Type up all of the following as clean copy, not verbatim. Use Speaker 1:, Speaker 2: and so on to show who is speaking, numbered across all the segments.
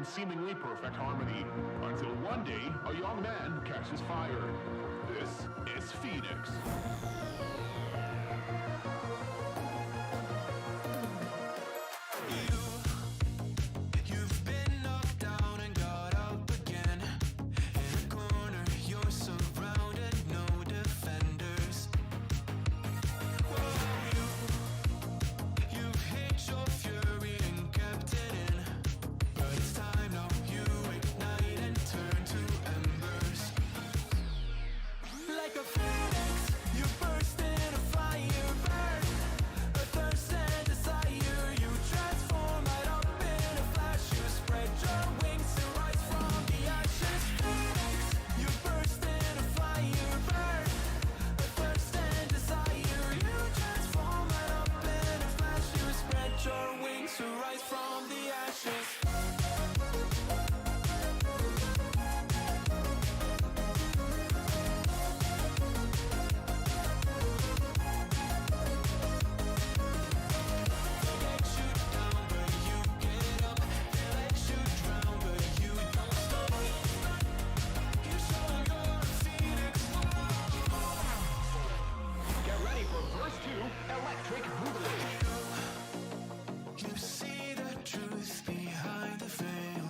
Speaker 1: in seemingly perfect harmony, until one day a young man catches fire. This is Phoenix.
Speaker 2: You've been knocked down and got up again. In a corner, you're surrounded, no defenders. You've hit your fury and kept it in. But it's time now, you ignite and turn to embers. Like a phoenix, you burst in a fire burn. A thirst and desire, you transform right up in a flash. You spread your wings to rise from the ashes. Phoenix, you burst in a fire burn. A thirst and desire, you transform right up in a flash. You spread your wings to rise from the ashes.
Speaker 1: Get ready for verse 2, Electric Boogaloo.
Speaker 2: You see the truth behind the veil,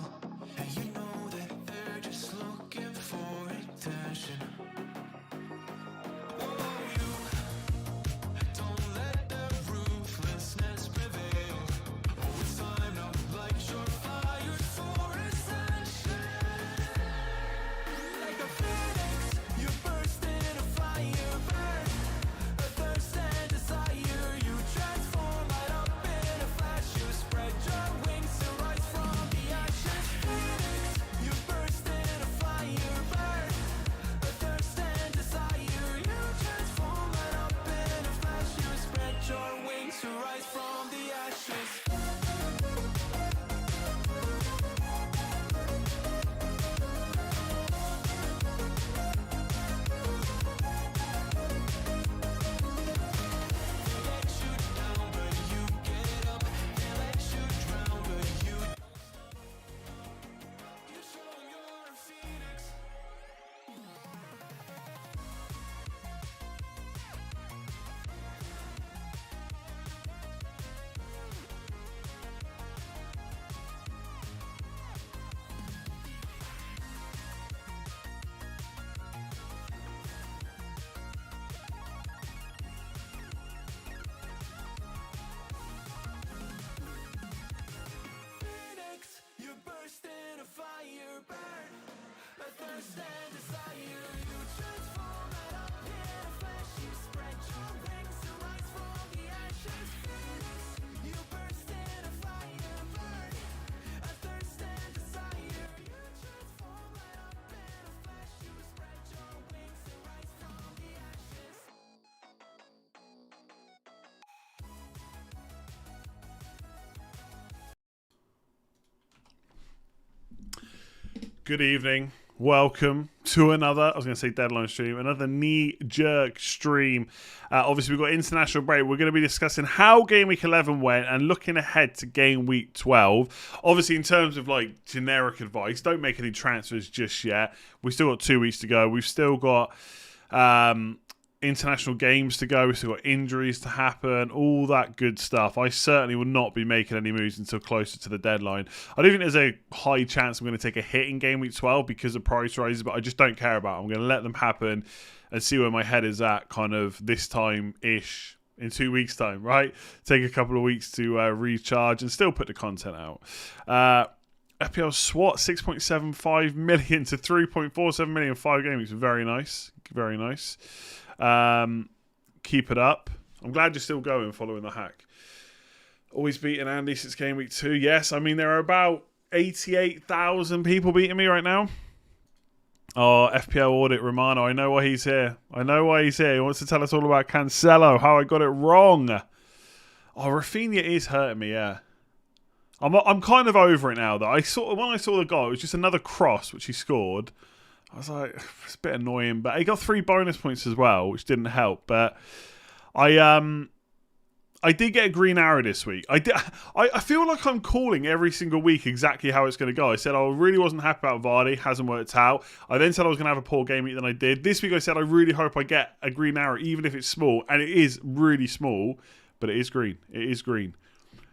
Speaker 2: and you know that they're just looking for attention. Oh, you don't let their ruthlessness prevail. Oh, it's time now, light your fires for ascension. Like a phoenix, you burst in a fire burn. A thirst and desire, you transform right up in a flash. You spread your wings to rise from the ashes. Phoenix, you burst in a fire burn. A thirst and desire, you transform right up in a flash. You spread your wings to rise from the ashes. Phoenix, you burst in a fire burn. A thirst and desire, you transform right up in a flash. You spread your wings to rise from the ashes. Phoenix, you burst in a fire burn. A thirst and desire, you transform right up in a flash. You spread your wings to rise from the ashes.
Speaker 3: Good evening. Welcome to another, I was going to say deadline stream, another knee-jerk stream. Obviously, we've got international break. We're going to be discussing how Game Week 11 went and looking ahead to Game Week 12. Obviously, in terms of like generic advice, don't make any transfers just yet. We've still got 2 weeks to go. We've still got international games to go. We've still got injuries to happen, all that good stuff. I certainly will not be making any moves until closer to the deadline. I do think there's a high chance I'm going to take a hit in Game Week 12 because of price rises, but I just don't care about it. I'm going to let them happen and see where my head is at kind of this time-ish in 2 weeks' time, right? Take a couple of weeks to recharge and still put the content out. FPL SWAT 6.75 million to 3.47 million in 5 game weeks. Very nice. Very nice. Keep it up. I'm glad you're still going following the hack. Always beating Andy since Game Week 2. Yes, I mean, there are about 88,000 people beating me right now. Oh, FPL Audit Romano. I know why he's here. I know why he's here. He wants to tell us all about Cancelo, how I got it wrong. Oh, Rafinha is hurting me, yeah. I'm kind of over it now, though. When I saw the goal, it was just another cross, which he scored. I was like, it's a bit annoying. But he got 3 bonus points as well, which didn't help. But I I did get a green arrow this week. I feel like I'm calling every single week exactly how it's going to go. I said I really wasn't happy about Vardy. Hasn't worked out. I then said I was going to have a poor game week than I did. This week I said I really hope I get a green arrow, even if it's small. And it is really small, but it is green. It is green.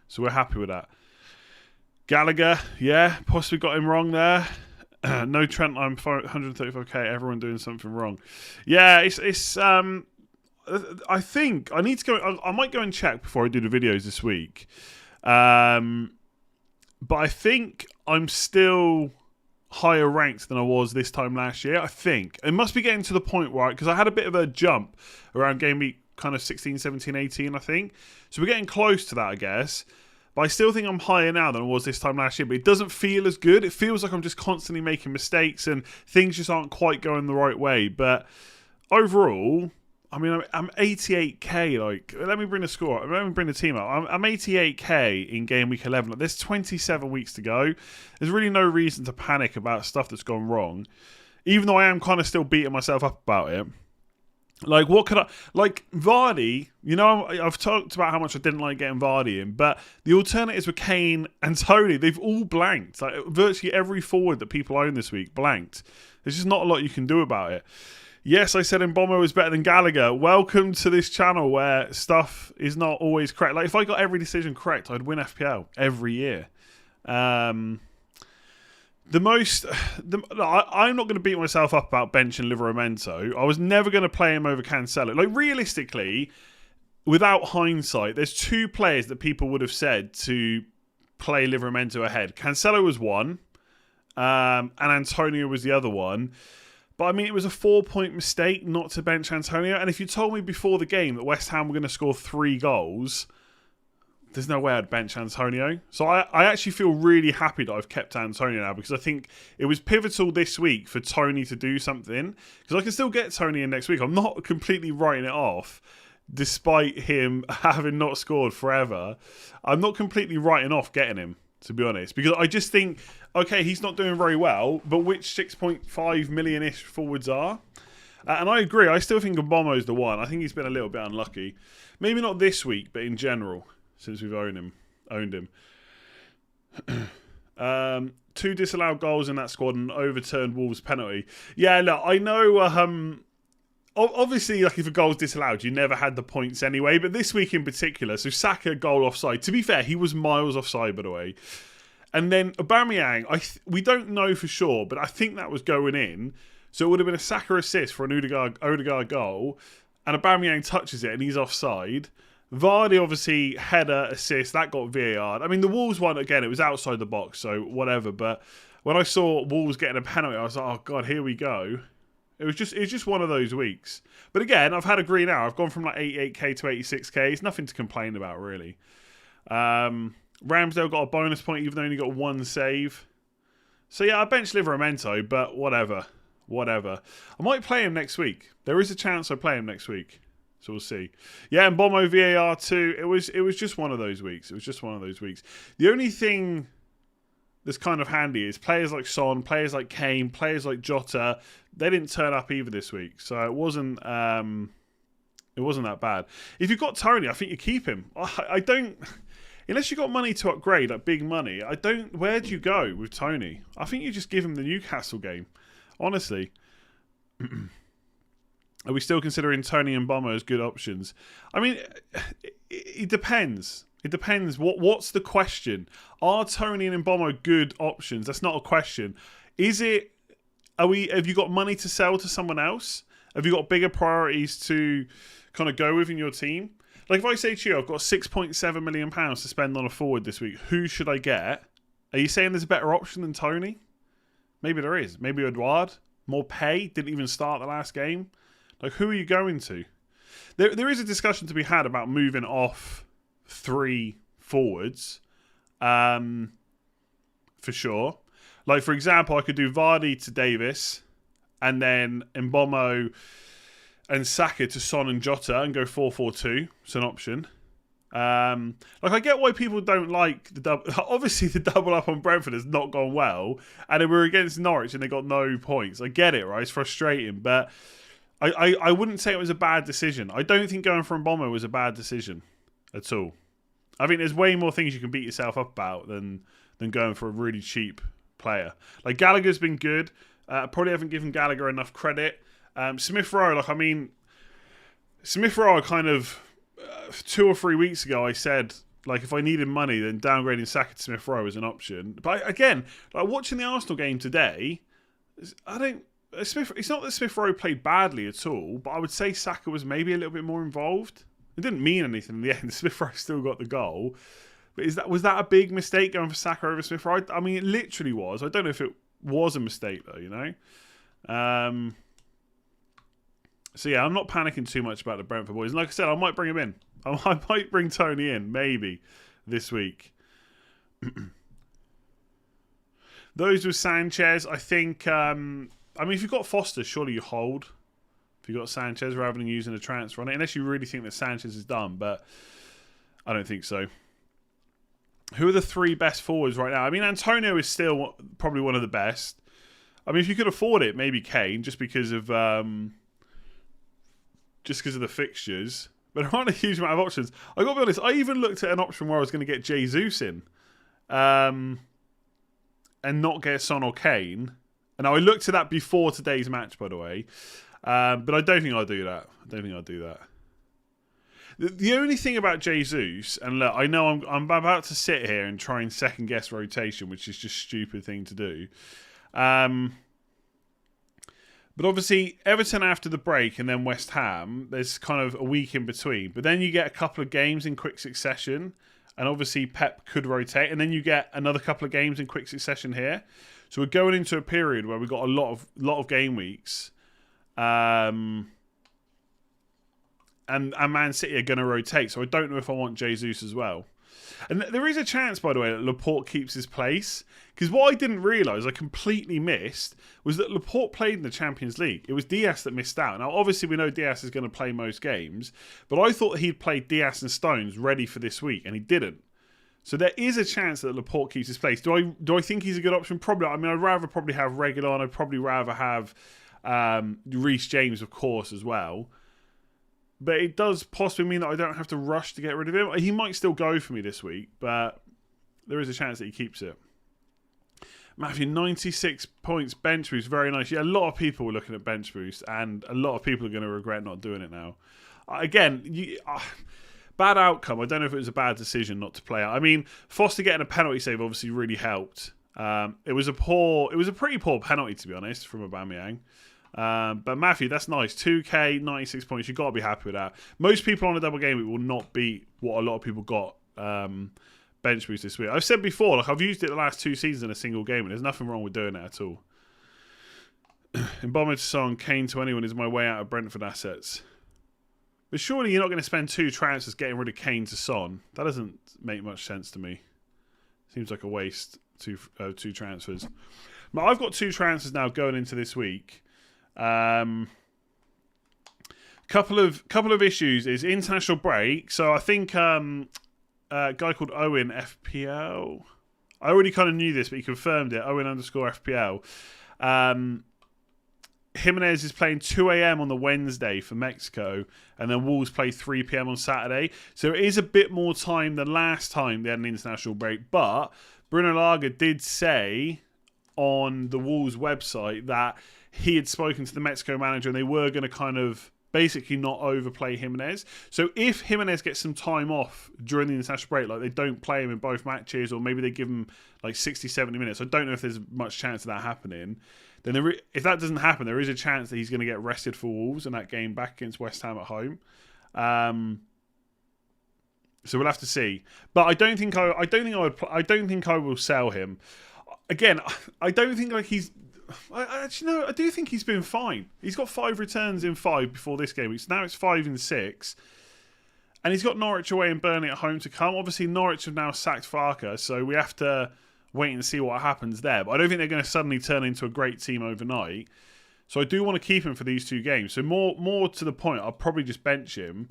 Speaker 3: So we're happy with that. Gallagher, yeah, possibly got him wrong there. No Trent, I'm 135k. Everyone doing something wrong. Yeah, it's I think I need to go. I might go and check before I do the videos this week. But I think I'm still higher ranked than I was this time last year. I think it must be getting to the point where, because I had a bit of a jump around game week kind of 16, 17, 18, I think. So we're getting close to that, I guess. But I still think I'm higher now than I was this time last year. But it doesn't feel as good. It feels like I'm just constantly making mistakes and things just aren't quite going the right way. But overall, I mean, I'm 88k. Like, let me bring the score. Let me bring the team up. I'm 88k in game week 11. Like, there's 27 weeks to go. There's really no reason to panic about stuff that's gone wrong, even though I am kind of still beating myself up about it. Like, what could I... Like, Vardy, you know, I've talked about how much I didn't like getting Vardy in, but the alternatives were Kane and Tony. They've all blanked. Like, virtually every forward that people own this week blanked. There's just not a lot you can do about it. Yes, I said Mbommo was better than Gallagher. Welcome to this channel where stuff is not always correct. Like, if I got every decision correct, I'd win FPL every year. I'm not going to beat myself up about benching Livramento. I was never going to play him over Cancelo. Like, realistically, without hindsight, there's two players that people would have said to play Livramento ahead. Cancelo was one, and Antonio was the other one. But, I mean, it was a 4-point mistake not to bench Antonio. And if you told me before the game that West Ham were going to score 3 goals, there's no way I'd bench Antonio. So I actually feel really happy that I've kept Antonio now, because I think it was pivotal this week for Tony to do something. Because I can still get Tony in next week. I'm not completely writing it off, despite him having not scored forever. I'm not completely writing off getting him, to be honest. Because I just think, okay, he's not doing very well, but which 6.5 million-ish forwards are? And I agree, I still think Mbommo's the one. I think he's been a little bit unlucky. Maybe not this week, but in general, since we've owned him. 2 disallowed goals in that squad and overturned Wolves penalty. Yeah, look, I know... Obviously, like, if a goal's disallowed, you never had the points anyway. But this week in particular, so Saka goal offside. To be fair, he was miles offside, by the way. And then Aubameyang, we don't know for sure, but I think that was going in. So it would have been a Saka assist for an Odegaard goal. And Aubameyang touches it and he's offside. Vardy, obviously, header, assist. That got VAR'd. I mean, the Wolves one, again, it was outside the box, so whatever. But when I saw Wolves getting a penalty, I was like, oh, God, here we go. It was just one of those weeks. But again, I've had a green arrow. I've gone from like 88k to 86k. It's nothing to complain about, really. Ramsdale got a bonus point, even though he only got 1 save. So yeah, I benched Livramento, but whatever. I might play him next week. There is a chance I play him next week. So we'll see. Yeah, and Mbommo VAR too. It was just one of those weeks. The only thing that's kind of handy is players like Son, players like Kane, players like Jota. They didn't turn up either this week, so it wasn't that bad. If you've got Tony, I think you keep him. I don't, unless you got money to upgrade, like big money. I don't. Where do you go with Tony? I think you just give him the Newcastle game. Honestly. Are we still considering Tony and Mbommo as good options? I mean, it depends. It depends. What's the question? Are Tony and Mbommo good options? That's not a question. Is it? Have you got money to sell to someone else? Have you got bigger priorities to kind of go with in your team? Like if I say to you, I've got £6.7 million to spend on a forward this week. Who should I get? Are you saying there's a better option than Tony? Maybe there is. Maybe Edouard. More pay. Didn't even start the last game. Like, who are you going to? There is a discussion to be had about moving off 3 forwards. For sure. Like, for example, I could do Vardy to Davis and then Mbommo and Saka to Son and Jota and go 4-4-2. It's an option. Like, I get why people don't like the double. Obviously, the double up on Brentford has not gone well. And they were against Norwich and they got no points. I get it, right? It's frustrating. But I wouldn't say it was a bad decision. I don't think going for Mbommo was a bad decision. at all. I think there's way more things you can beat yourself up about than going for a really cheap player. Like, Gallagher's been good. Probably haven't given Gallagher enough credit. Smith Rowe, Smith Rowe kind of 2 or 3 weeks ago, I said, like, if I needed money, then downgrading Saka to Smith Rowe is an option. But again, like, watching the Arsenal game today, it's not that Smith Rowe played badly at all, but I would say Saka was maybe a little bit more involved. It didn't mean anything in the end. Smith Rowe still got the goal. But was that a big mistake going for Saka over Smith Rowe? I mean, it literally was. I don't know if it was a mistake, though, you know? So, yeah, I'm not panicking too much about the Brentford boys. And like I said, I might bring him in. I might bring Tony in, maybe, this week. Those with Sanchez, I think... I mean, if you've got Foster, surely you hold. If you've got Sanchez, rather than using a transfer on it. Unless you really think that Sanchez is done, but I don't think so. Who are the 3 best forwards right now? I mean, Antonio is still probably one of the best. I mean, if you could afford it, maybe Kane, just because of the fixtures. But there aren't a huge amount of options. I got to be honest, I even looked at an option where I was going to get Jesus in, and not get Son or Kane. And I looked at that before today's match, by the way. But I don't think I'll do that. The only thing about Jesus, and look, I know I'm about to sit here and try and second guess rotation, which is just a stupid thing to do. But obviously, Everton after the break and then West Ham, there's kind of a week in between. But then you get a couple of games in quick succession, and obviously Pep could rotate, and then you get another couple of games in quick succession here. So we're going into a period where we've got a lot of game weeks. And Man City are going to rotate, so I don't know if I want Jesus as well. And there is a chance, by the way, that Laporte keeps his place. Because what I didn't realise, I completely missed, was that Laporte played in the Champions League. It was Diaz that missed out. Now, obviously, we know Diaz is going to play most games, but I thought he'd played Diaz and Stones ready for this week, and he didn't. So there is a chance that Laporte keeps his place. Do I think he's a good option? Probably. I mean, I'd rather probably have Reguilon. I'd probably rather have Reece James, of course, as well. But it does possibly mean that I don't have to rush to get rid of him. He might still go for me this week, but there is a chance that he keeps it. Matthew, 96 points bench boost. Very nice. Yeah, a lot of people were looking at bench boost, and a lot of people are going to regret not doing it now. Again, bad outcome. I don't know if it was a bad decision not to play out. I mean, Foster getting a penalty save obviously really helped. It was a pretty poor penalty, to be honest, from Aubameyang. But Matthew, that's nice. 2k, 96 points. You've got to be happy with that. Most people on a double game week will not beat what a lot of people got bench boost this week. I've said before, like, I've used it the last 2 seasons in a single game, and there's nothing wrong with doing it at all. Embomber to Son, Kane to anyone is my way out of Brentford assets. But surely you're not going to spend 2 transfers getting rid of Kane to Son. That doesn't make much sense to me. Seems like a waste. 2 transfers. But I've got 2 transfers now going into this week. Couple of issues is international break. So I think a guy called Owen FPL. I already kind of knew this, but he confirmed it. Owen _FPL. Jimenez is playing 2 a.m. on the Wednesday for Mexico, and then Wolves play 3 p.m. on Saturday. So it is a bit more time than last time they had an international break. But Bruno Laga did say on the Wolves website that he had spoken to the Mexico manager and they were going to kind of basically not overplay Jimenez. So if Jimenez gets some time off during the international break, like they don't play him in both matches, or maybe they give him like 60, 70 minutes, I don't know if there's much chance of that happening. Then if that doesn't happen, there is a chance that he's going to get rested for Wolves in that game back against West Ham at home. So we'll have to see. But I don't think I will sell him. Again, I don't think like he's. Actually, no, I do think he's been fine. He's got 5 returns in 5 before this game. Now it's 5 in 6. And he's got Norwich away and Burnley at home to come. Obviously, Norwich have now sacked Farker, so we have to wait and see what happens there. But I don't think they're going to suddenly turn into a great team overnight. So I do want to keep him for these 2 games. So more to the point, I'll probably just bench him.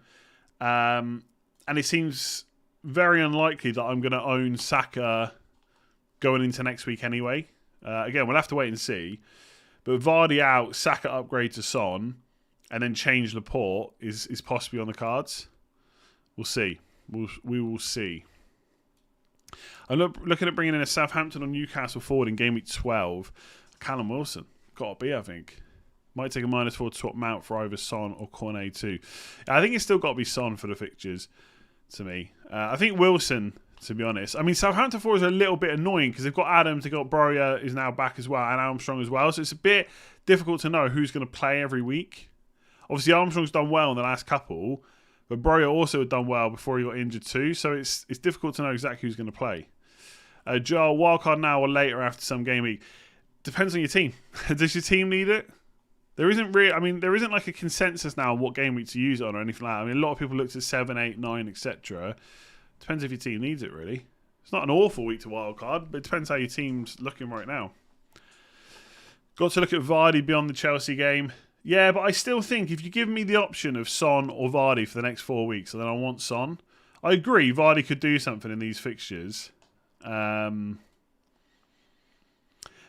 Speaker 3: And it seems very unlikely that I'm going to own Saka going into next week anyway. Again, we'll have to wait and see. But Vardy out, Saka upgrade to Son, and then change Laporte is possibly on the cards. We'll see. We will see. I'm looking at bringing in a Southampton or Newcastle forward in game week 12. Callum Wilson. Got to be, I think. Might take a -4 to swap Mount for either Son or Cornet too. I think it's still got to be Son for the fixtures, to me. I think Wilson, to be honest. I mean, Southampton forwards are a little bit annoying because they've got Adams, they've got Broja is now back as well, and Armstrong as well. So it's a bit difficult to know who's going to play every week. Obviously, Armstrong's done well in the last couple, but Broja also had done well before he got injured too. So it's difficult to know exactly who's going to play. Joel, wildcard now or later after some game week. Depends on your team. Does your team need it? There isn't like a consensus now on what game week to use it on or anything like that. I mean, a lot of people looked at 7, 8, 9, etc. Depends if your team needs it, really. It's not an awful week to wildcard, but it depends how your team's looking right now. Got to look at Vardy beyond the Chelsea game. Yeah, but I still think if you give me the option of Son or Vardy for the next 4 weeks, then I want Son. I agree, Vardy could do something in these fixtures.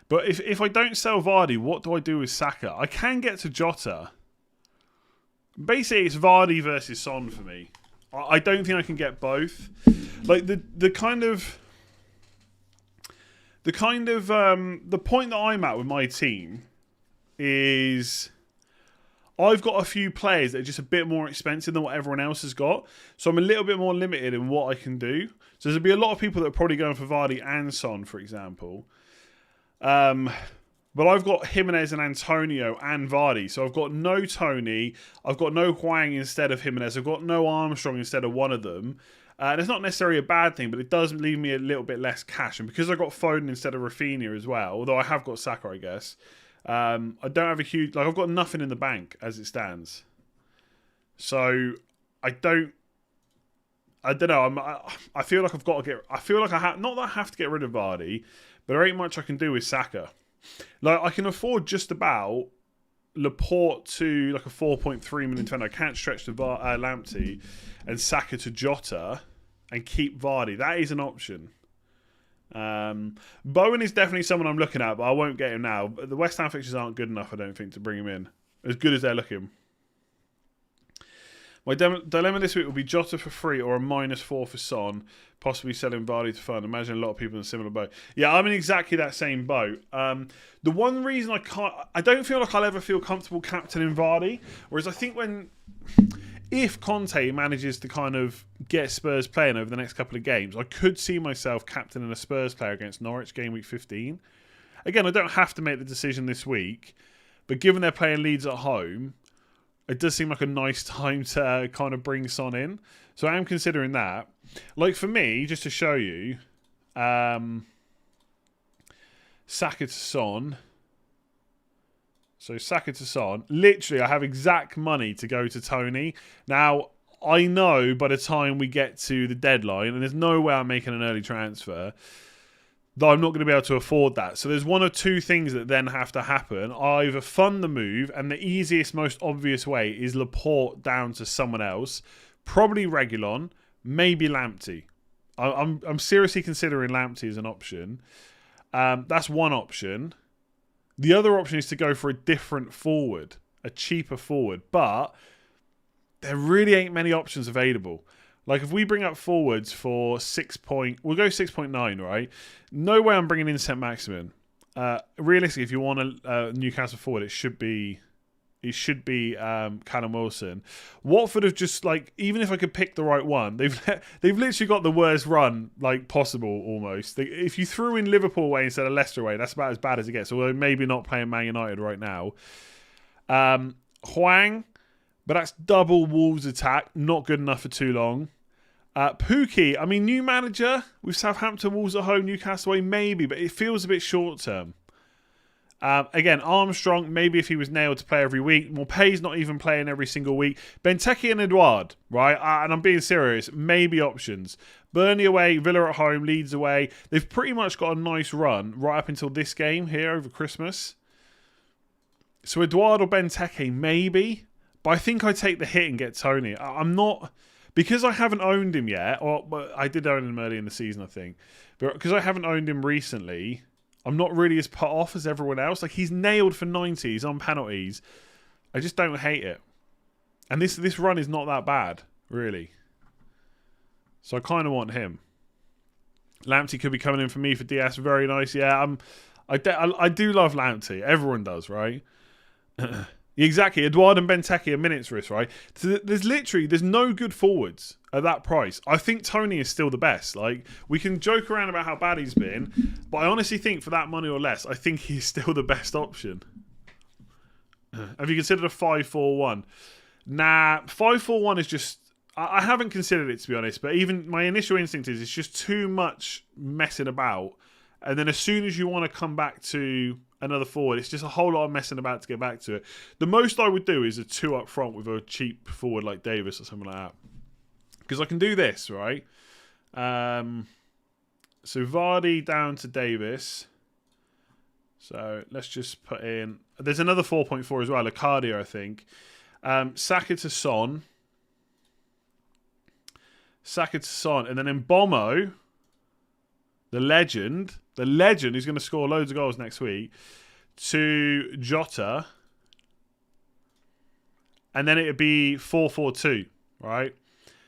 Speaker 3: But if I don't sell Vardy, what do I do with Saka? I can get to Jota. Basically, it's Vardy versus Son for me. I don't think I can get both. Like the point that I'm at with my team is I've got a few players that are just a bit more expensive than what everyone else has got. So I'm a little bit more limited in what I can do. So there'll be a lot of people that are probably going for Vardy and Son, for example. But I've got Jimenez and Antonio and Vardy. So I've got no Tony. I've got no Hwang instead of Jimenez. I've got no Armstrong instead of one of them. And it's not necessarily a bad thing, but it does leave me a little bit less cash. And because I got Foden instead of Rafinha as well, although I have got Saka, I guess, I don't have a huge... I've got nothing in the bank as it stands. So I don't know. I feel like I've got to get... I feel like I have... Not that I have to get rid of Vardy, but there ain't much I can do with Saka. Like, I can afford just about Laporte to like a 4.3 million defender. I can't stretch to Lamptey and Saka to Jota and keep Vardy. That is an option. Bowen is definitely someone I'm looking at, but I won't get him now. The West Ham fixtures aren't good enough, I don't think, to bring him in. As good as they're looking. My dilemma this week will be Jota for free or a -4 for Son, possibly selling Vardy to fund. Imagine a lot of people in a similar boat. Yeah, I'm in exactly that same boat. The one reason I don't feel like I'll ever feel comfortable captaining Vardy, whereas I think if Conte manages to kind of get Spurs playing over the next couple of games, I could see myself captaining a Spurs player against Norwich game week 15. Again, I don't have to make the decision this week, but given they're playing Leeds at home, it does seem like a nice time to kind of bring Son in. So I am considering that. Like for me, just to show you, Saka to Son. So Saka to Son. Literally, I have exact money to go to Tony. Now, I know by the time we get to the deadline, and there's no way I'm making an early transfer, that I'm not going to be able to afford that. So there's one or two things that then have to happen. I either fund the move, and the easiest, most obvious way is Laporte down to someone else. Probably Reguilon, maybe Lamptey. I'm seriously considering Lamptey as an option. That's one option. The other option is to go for a different forward, a cheaper forward. But there really ain't many options available. Like, if we bring up forwards for we'll go 6.9, right? No way I'm bringing in Saint-Maximin. Realistically, if you want a Newcastle forward, it should be Callum Wilson. Watford have just, like, even if I could pick the right one, they've literally got the worst run, like, possible, almost. If you threw in Liverpool away instead of Leicester away, that's about as bad as it gets, although maybe not playing Man United right now. Hwang, but that's double Wolves attack, not good enough for too long. Pookie, I mean, new manager with Southampton, Wolves at home, Newcastle away, maybe, but it feels a bit short term. Again, Armstrong, maybe if he was nailed to play every week. Morpay's not even playing every single week. Benteke and Edouard, right? And I'm being serious. Maybe options. Burnley away, Villa at home, Leeds away. They've pretty much got a nice run right up until this game here over Christmas. So Edouard or Benteke, maybe. But I think I take the hit and get Tony. I'm not... Because I haven't owned him yet, or I did own him early in the season, I think. But because I haven't owned him recently, I'm not really as put off as everyone else. Like, he's nailed for 90s on penalties. I just don't hate it. And this run is not that bad, really. So I kind of want him. Lamptey could be coming in for me for DS. Very nice. Yeah, I do love Lamptey. Everyone does, right? Exactly. Eduardo and Benteke are minutes risk, right? So there's no good forwards at that price. I think Tony is still the best. Like, we can joke around about how bad he's been, but I honestly think for that money or less, I think he's still the best option. Have you considered a 5-4-1? Nah, 5-4-1 is just... I haven't considered it, to be honest, but even my initial instinct is it's just too much messing about. And then as soon as you want to come back to another forward, it's just a whole lot of messing about to get back to it. The most I would do is a 2 up front with a cheap forward like Davis or something like that. Because I can do this, right? So Vardy down to Davis. So let's just put in... There's another 4.4 as well, Acadia, I think. Saka to Son. Saka to Son. And then in Bomo, the legend who's going to score loads of goals next week, to Jota. And then it would be 4-4-2, right?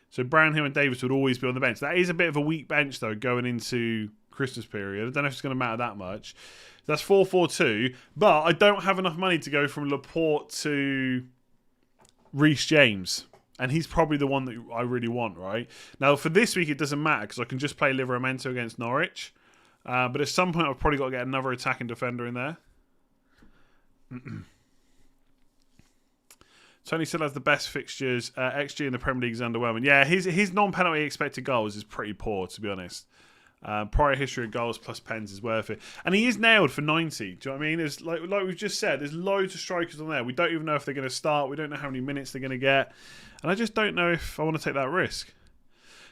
Speaker 3: So Brownhill and Davis would always be on the bench. That is a bit of a weak bench, though, going into Christmas period. I don't know if it's going to matter that much. That's 4-4-2. But I don't have enough money to go from Laporte to Reece James. And he's probably the one that I really want, right? Now, for this week, it doesn't matter because I can just play Livramento against Norwich. But at some point, I've probably got to get another attacking defender in there. Tony still has the best fixtures. XG in the Premier League is underwhelming. Yeah, his non-penalty expected goals is pretty poor, to be honest. Prior history of goals plus pens is worth it. And he is nailed for 90. Do you know what I mean? There's, like we've just said, there's loads of strikers on there. We don't even know if they're going to start. We don't know how many minutes they're going to get. And I just don't know if I want to take that risk.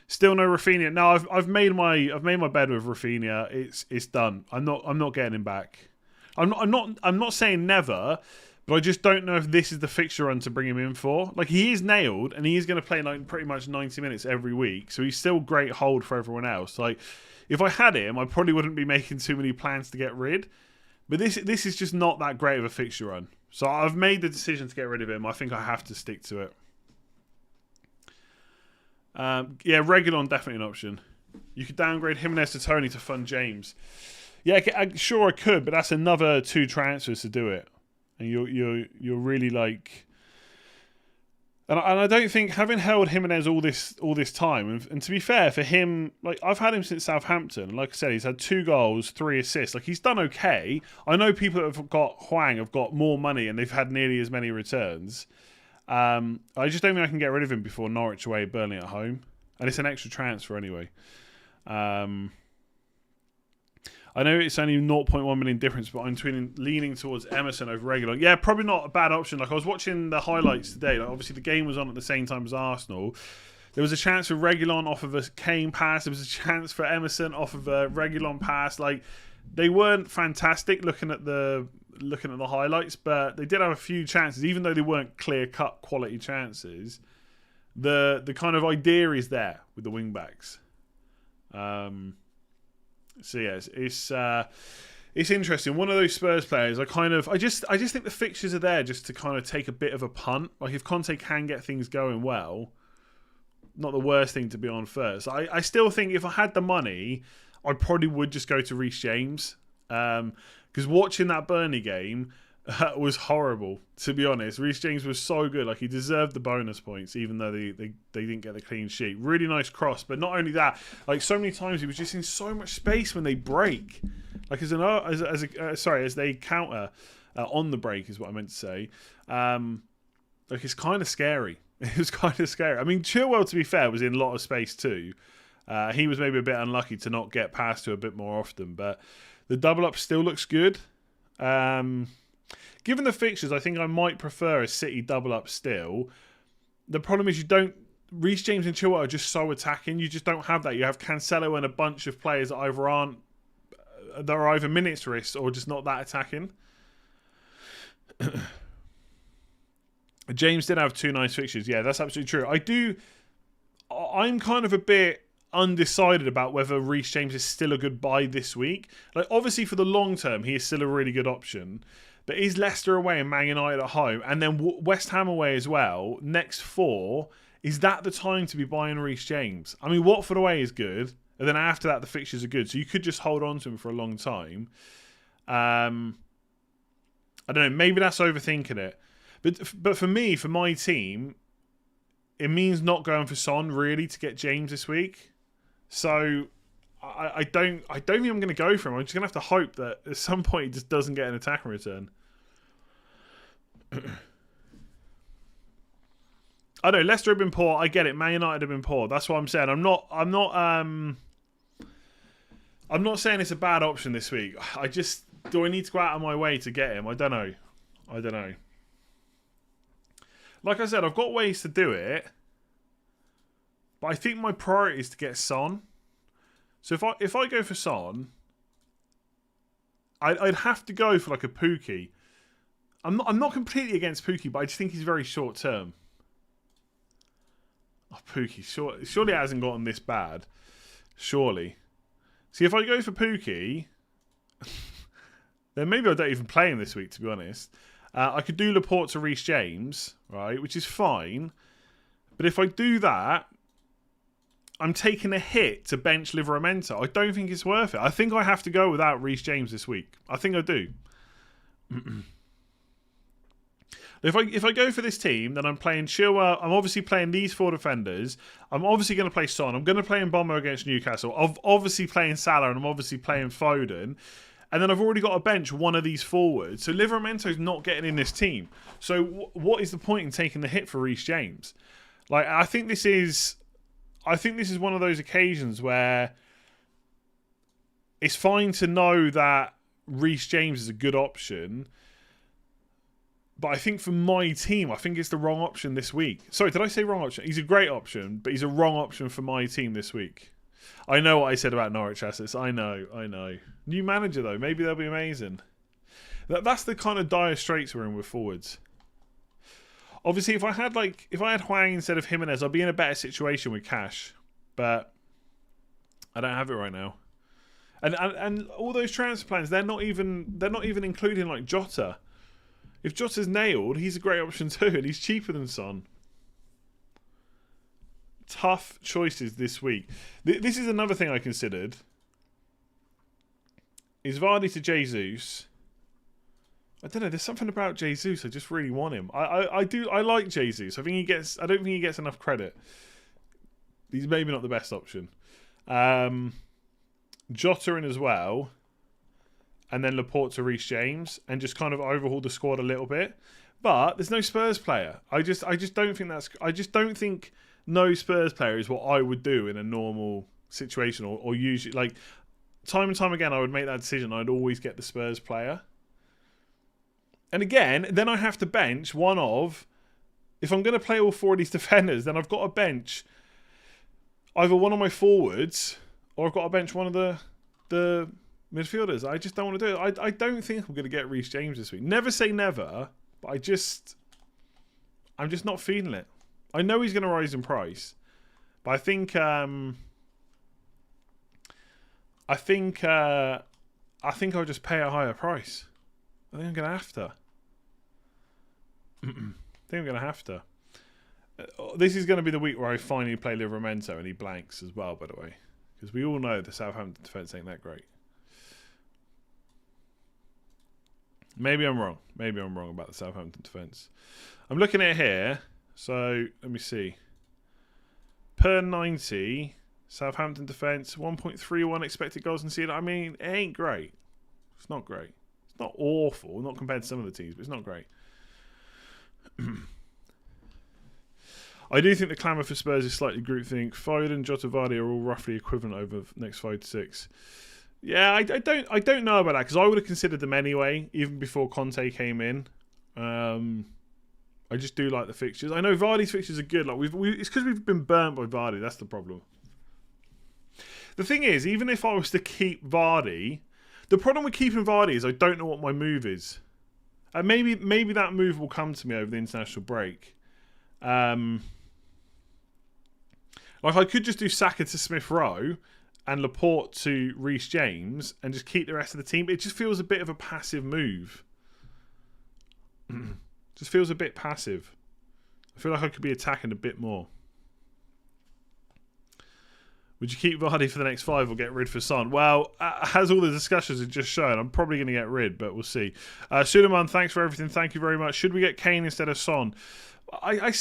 Speaker 3: Still no Rafinha. No, I've made my bed with Rafinha. It's done. I'm not getting him back. I'm not saying never, but I just don't know if this is the fixture run to bring him in for. Like, he is nailed, and he is going to play like pretty much 90 minutes every week. So he's still great hold for everyone else. Like, if I had him, I probably wouldn't be making too many plans to get rid. But this is just not that great of a fixture run. So I've made the decision to get rid of him. I think I have to stick to it. Yeah, Reguilon definitely an option. You could downgrade Jimenez to Tony to fund James. Yeah, sure I could, but that's another 2 transfers to do it, and you're really like. And I don't think, having held Jimenez all this time, and to be fair for him, like, I've had him since Southampton, and like I said, he's had 2 goals, 3 assists. Like, he's done okay. I know people that have got Hwang have got more money and they've had nearly as many returns. I just don't think I can get rid of him before Norwich away, Burnley at home. And it's an extra transfer anyway. I know it's only 0.1 million difference, but I'm leaning towards Emerson over Reguilon. Yeah, probably not a bad option. Like, I was watching the highlights today. Like, obviously, the game was on at the same time as Arsenal. There was a chance for Reguilon off of a Kane pass. There was a chance for Emerson off of a Reguilon pass. Like, they weren't fantastic looking at the highlights, but they did have a few chances, even though they weren't clear-cut quality chances. The kind of idea is there with the wing backs. So yeah, it's interesting. One of those Spurs players, I just think the fixtures are there just to kind of take a bit of a punt. Like, if Conte can get things going well, not the worst thing to be on first. I still think if I had the money, I probably would just go to Reece James. Because watching that Burnley game was horrible, to be honest. Reece James was so good. Like, he deserved the bonus points, even though they didn't get the clean sheet. Really nice cross. But not only that, like, so many times he was just in so much space when they break. Like, as they counter on the break is what I meant to say. Like, it's kind of scary. It was kind of scary. I mean, Chilwell, to be fair, was in a lot of space too. He was maybe a bit unlucky to not get past to a bit more often, but the double up still looks good. Given the fixtures, I think I might prefer a City double up still. The problem is Reece James and Chilwell are just so attacking. You just don't have that. You have Cancelo and a bunch of players that are either minutes risks or just not that attacking. James did have 2 nice fixtures. Yeah, that's absolutely true. I'm kind of a bit undecided about whether Reece James is still a good buy this week. Like, obviously for the long term, he is still a really good option. But is Leicester away and Man United at home, and then West Ham away as well, next 4, is that the time to be buying Reece James? I mean, Watford away is good, and then after that the fixtures are good, so you could just hold on to him for a long time. I don't know, maybe that's overthinking it. But for me, for my team, it means not going for Son really to get James this week. So I don't think I'm going to go for him. I'm just going to have to hope that at some point he just doesn't get an attacking return. I know Leicester have been poor. I get it. Man United have been poor. That's what I'm saying. I'm not saying it's a bad option this week. Do I need to go out of my way to get him? I don't know. Like I said, I've got ways to do it, but I think my priority is to get Son. So if I go for Son, I'd have to go for like a Pookie. I'm not completely against Pookie, but I just think he's very short term. Oh, Pookie, surely it hasn't gotten this bad. Surely. See, if I go for Pookie, then maybe I don't even play him this week, to be honest. I could do Laporte to Reece James, right, which is fine. But if I do that, I'm taking a hit to bench Livramento. I don't think it's worth it. I think I have to go without Reece James this week. I think I do. If I go for this team, then I'm playing Chilwell. I'm obviously playing these 4 defenders. I'm obviously going to play Son. I'm going to play Mbeumo against Newcastle. I'm obviously playing Salah, and I'm obviously playing Foden. And then I've already got to bench one of these forwards. So Livramento's not getting in this team. So what is the point in taking the hit for Reece James? Like, I think this is one of those occasions where it's fine to know that Reece James is a good option. But I think for my team, I think it's the wrong option this week. Sorry, did I say wrong option? He's a great option, but he's a wrong option for my team this week. I know what I said about Norwich assets. I know. New manager, though. Maybe they'll be amazing. That's the kind of dire straits we're in with forwards. Obviously, if I had Hwang instead of Jimenez, I'd be in a better situation with cash. But I don't have it right now. And all those transfer plans, they're not even including like Jota. If Jota's nailed, he's a great option too, and he's cheaper than Son. Tough choices this week. This is another thing I considered. Is Vardy to Jesus? I don't know. There's something about Jesus. I just really want him. I like Jesus. I don't think he gets enough credit. He's maybe not the best option. Jota in as well, and then Laporte to Reece James, and just kind of overhaul the squad a little bit. But there's no Spurs player. I just don't think that's. I just don't think no Spurs player is what I would do in a normal situation, or usually like time and time again I would make that decision. I'd always get the Spurs player. And again, then I have to bench one of. If I'm going to play all 4 of these defenders, then I've got to bench either one of my forwards, or I've got to bench one of the midfielders. I just don't want to do it. I don't think I'm going to get Reece James this week. Never say never, but I'm just not feeling it. I know he's going to rise in price, but I think I'll just pay a higher price. I think I'm going to have to. This is going to be the week where I finally play Livramento and he blanks as well, by the way. Because we all know the Southampton defence ain't that great. Maybe I'm wrong. Maybe I'm wrong about the Southampton defence. I'm looking at it here. So, let me see. Per 90, Southampton defence, 1.31 expected goals conceded. I mean, it ain't great. It's not great. It's not awful. Not compared to some of the teams, but it's not great. I do think the clamour for Spurs is slightly groupthink. Foden, Jota, Vardy are all roughly equivalent over the next 5 to 6. Yeah, I don't know about that, because I would have considered them anyway, even before Conte came in. I just do like the fixtures. I know Vardy's fixtures are good. Like it's because we've been burnt by Vardy. That's the problem. The thing is, even if I was to keep Vardy, the problem with keeping Vardy is I don't know what my move is. And maybe that move will come to me over the international break. Like I could just do Saka to Smith Rowe and Laporte to Reece James and just keep the rest of the team. It just feels a bit of a passive move. Just feels a bit passive. I feel like I could be attacking a bit more. Would you keep Vardy for the next 5 or get rid for Son? Well, as all the discussions have just shown, I'm probably going to get rid, but we'll see. Suleiman, thanks for everything. Thank you very much. Should we get Kane instead of Son? I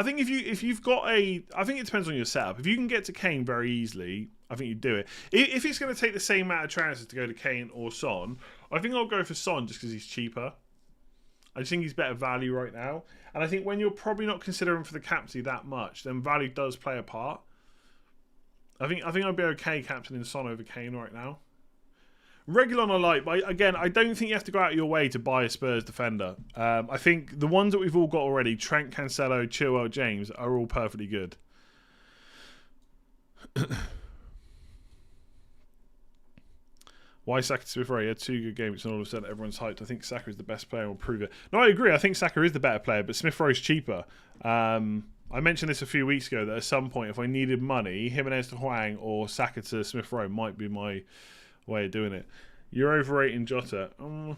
Speaker 3: think if you've got I think it depends on your setup. If you can get to Kane very easily, I think you do it. If it's going to take the same amount of transfers to go to Kane or Son, I think I'll go for Son just because he's cheaper. I just think he's better value right now. And I think when you're probably not considering for the captaincy that much, then value does play a part. I think I'd be okay captaining Son over Kane right now. Regulon I like, but again, I don't think you have to go out of your way to buy a Spurs defender. I think the ones that we've all got already, Trent, Cancelo, Chilwell, James, are all perfectly good. Why Saka to Smith Rowe? He had 2 good games and all of a sudden everyone's hyped. I think Saka is the best player and will prove it. No, I agree. I think Saka is the better player, but Smith Rowe is cheaper. I mentioned this a few weeks ago that at some point, if I needed money, Jimenez to Hwang or Saka to Smith Rowe might be my way of doing it. You're overrating Jota. Am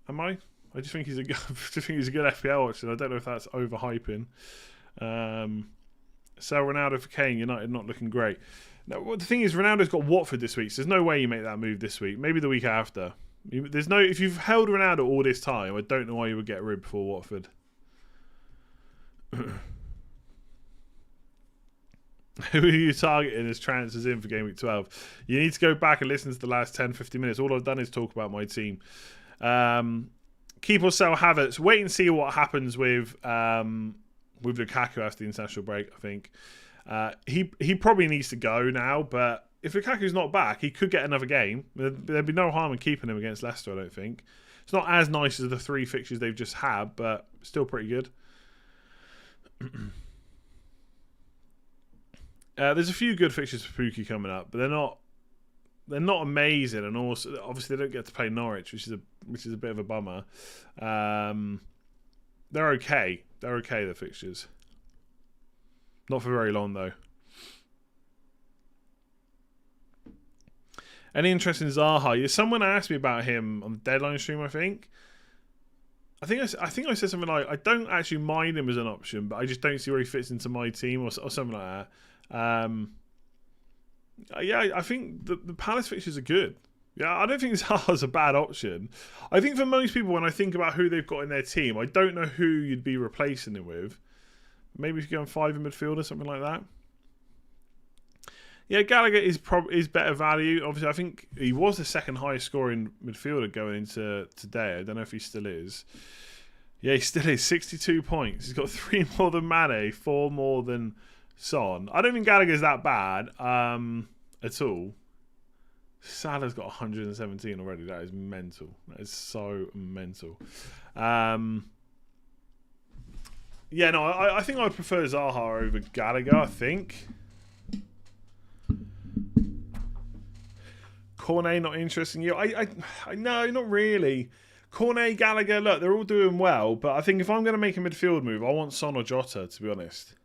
Speaker 3: I? I just think he's a good FPL option. I don't know if that's overhyping. Sell Ronaldo for Kane. United not looking great. Now, the thing is, Ronaldo's got Watford this week, so there's no way you make that move this week. Maybe the week after. If you've held Ronaldo all this time, I don't know why you would get rid before Watford. Who are you targeting as transfers in for Game Week 12? You need to go back and listen to the last 10-15 minutes. All I've done is talk about my team. Keep or sell Havertz. Wait and see what happens with Lukaku after the international break, I think. He probably needs to go now, but if Lukaku's not back, he could get another game. There'd be no harm in keeping him against Leicester, I don't think. It's not as nice as the 3 fixtures they've just had, but still pretty good. There's a few good fixtures for Pookie coming up, but they're not amazing, and also obviously they don't get to play Norwich, which is a bit of a bummer. They're okay. They're okay, the fixtures. Not for very long though. Any interest in Zaha? Yeah, someone asked me about him on the deadline stream. I think I said something like, I don't actually mind him as an option, but I just don't see where he fits into my team or something like that. Yeah, I think the Palace fixtures are good. Yeah, I don't think Zaha's a bad option. I think for most people, when I think about who they've got in their team, I don't know who you'd be replacing him with. Maybe if you go on 5 in midfield or something like that. Yeah, Gallagher is better value. Obviously, I think he was the second highest scoring midfielder going into today. I don't know if he still is. Yeah, he still is. 62 points. He's got 3 more than Mane, 4 more than Son. I don't think Gallagher's that bad at all. Salah's got 117 already. That is mental. That is so mental. Yeah, no, I think I'd prefer Zaha over Gallagher, I think. Cornet not interesting you. I no, not really. Cornet, Gallagher, look, they're all doing well, but I think if I'm going to make a midfield move, I want Son or Jota, to be honest.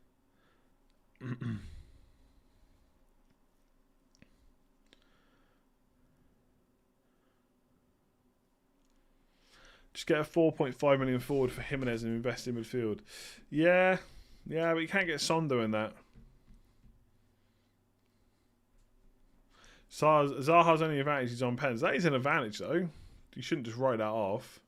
Speaker 3: Just get a 4.5 million forward for Jimenez and invest in midfield. Yeah, but you can't get Son doing that. Zaha's only advantage is on pens. That is an advantage, though. You shouldn't just write that off.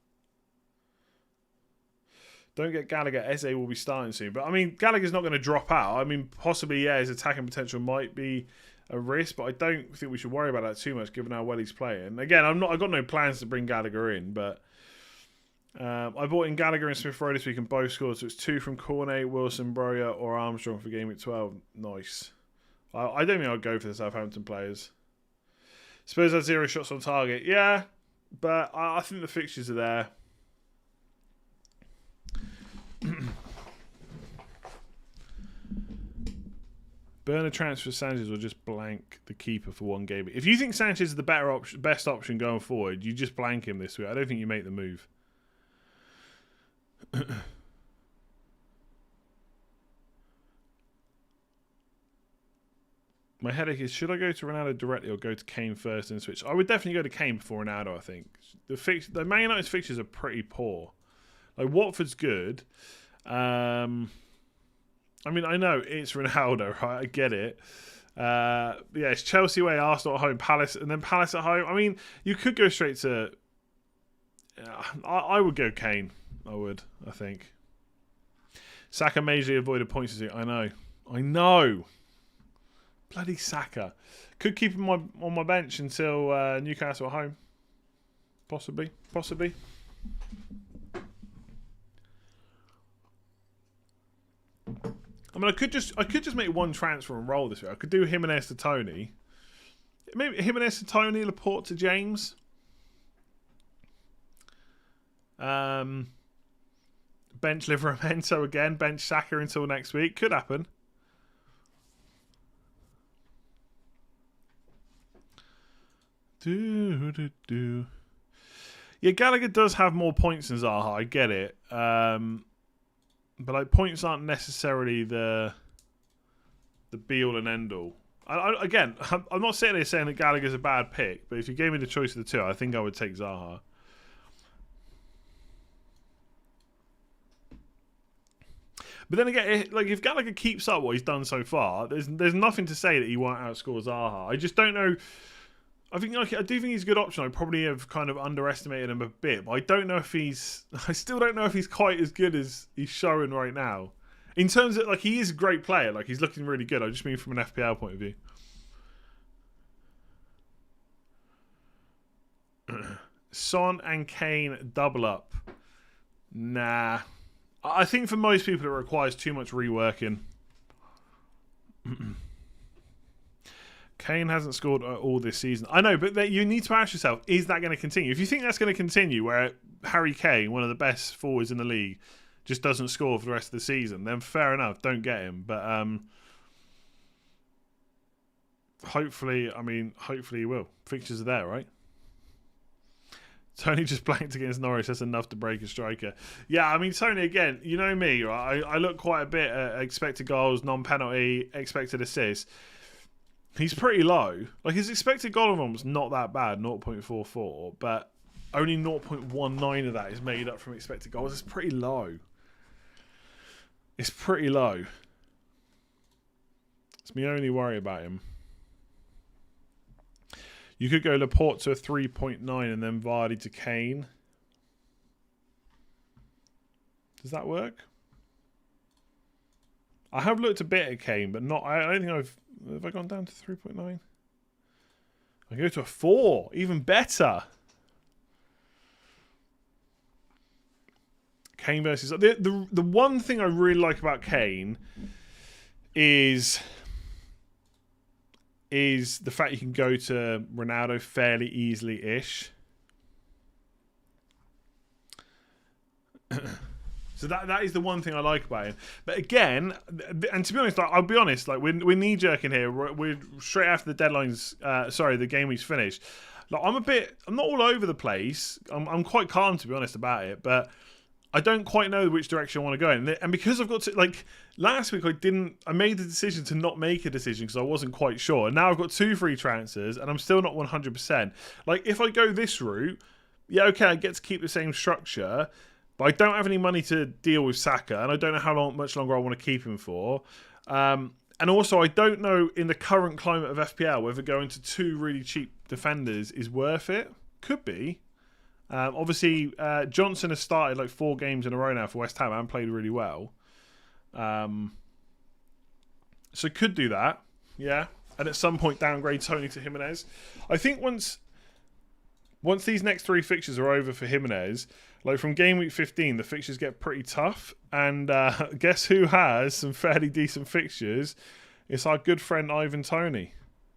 Speaker 3: Don't get Gallagher. Eze will be starting soon. But, I mean, Gallagher's not going to drop out. I mean, possibly, yeah, his attacking potential might be a risk, but I don't think we should worry about that too much, given how well he's playing. Again, I've got no plans to bring Gallagher in, but I bought in Gallagher and Smith Rowe this week and both scored. So it's 2 from Cornet, Wilson, Broya, or Armstrong for Game Week 12. Nice. I don't think I'd go for the Southampton players. Spurs had 0 shots on target. Yeah, but I think the fixtures are there. Burn a transfer Sanchez or just blank the keeper for 1 game. If you think Sanchez is the best option going forward, you just blank him this week. I don't think you make the move. My headache is, should I go to Ronaldo directly or go to Kane first and switch? I would definitely go to Kane before Ronaldo, I think. The Man United's fixtures are pretty poor. Like, Watford's good. I mean, I know it's Ronaldo, right? I get it. Yeah, it's Chelsea away, Arsenal at home, Palace, and then Palace at home. I mean, you could go straight to... I would go Kane. I would, I think. Saka majorly avoided points. I know. Bloody Saka. Could keep him on my bench until Newcastle at home. Possibly. I mean, I could just make one transfer and roll this way. I could do Jimenez to Tony. Maybe Jimenez to Tony, Laporte to James. Bench Livramento again. Bench Saka until next week. Could happen. Yeah, Gallagher does have more points than Zaha. I get it. But like points aren't necessarily the be all and end all. Again, I'm not sitting here saying that Gallagher's a bad pick, but if you gave me the choice of the two, I think I would take Zaha. But then again, like if Gallagher keeps up what he's done so far, there's nothing to say that he won't outscore Zaha. I just don't know. I do think he's a good option. I probably have kind of underestimated him a bit, but I still don't know if he's quite as good as he's showing right now. In terms of, like, he is a great player. Like, he's looking really good. I just mean from an FPL point of view. Son and Kane double up. Nah. I think for most people it requires too much reworking. Kane hasn't scored all this season. I know, but you need to ask yourself, is that going to continue? If you think that's going to continue, where Harry Kane, one of the best forwards in the league, just doesn't score for the rest of the season, then fair enough, don't get him. But hopefully he will. Fixtures are there, right? Tony just blanked against Norwich. That's enough to break a striker. Yeah, I mean, Tony, again, you know me, right? I look quite a bit at expected goals, non-penalty, expected assists. He's pretty low. Like, his expected goal involvement's not that bad, 0.44, but only 0.19 of that is made up from expected goals. It's pretty low. It's my only worry about him. You could go Laporte to a 3.9 and then Vardy to Kane. Does that work? I have looked a bit at Kane, but not. I don't think have I gone down to 3.9? I go to a 4, even better. Kane versus the one thing I really like about Kane is the fact you can go to Ronaldo fairly easily-ish. So that is the one thing I like about him. But again, and to be honest, I'll be honest, like we're knee-jerking here. We're straight after the deadline's, the game week's finished. Like I'm not all over the place. I'm quite calm, to be honest, about it. But I don't quite know which direction I want to go in. And because I've got to, like, last week I made the decision to not make a decision because I wasn't quite sure. And now I've got 2 free transfers and I'm still not 100%. Like, if I go this route, yeah, okay, I get to keep the same structure, but I don't have any money to deal with Saka, and I don't know much longer I want to keep him for. And also, I don't know in the current climate of FPL whether going to 2 really cheap defenders is worth it. Could be. Obviously, Johnson has started like 4 games in a row now for West Ham and played really well. So could do that, yeah. And at some point downgrade Tony to Jimenez. I think once these next 3 fixtures are over for Jimenez, like from game week 15, the fixtures get pretty tough. And guess who has some fairly decent fixtures? It's our good friend Ivan Toney.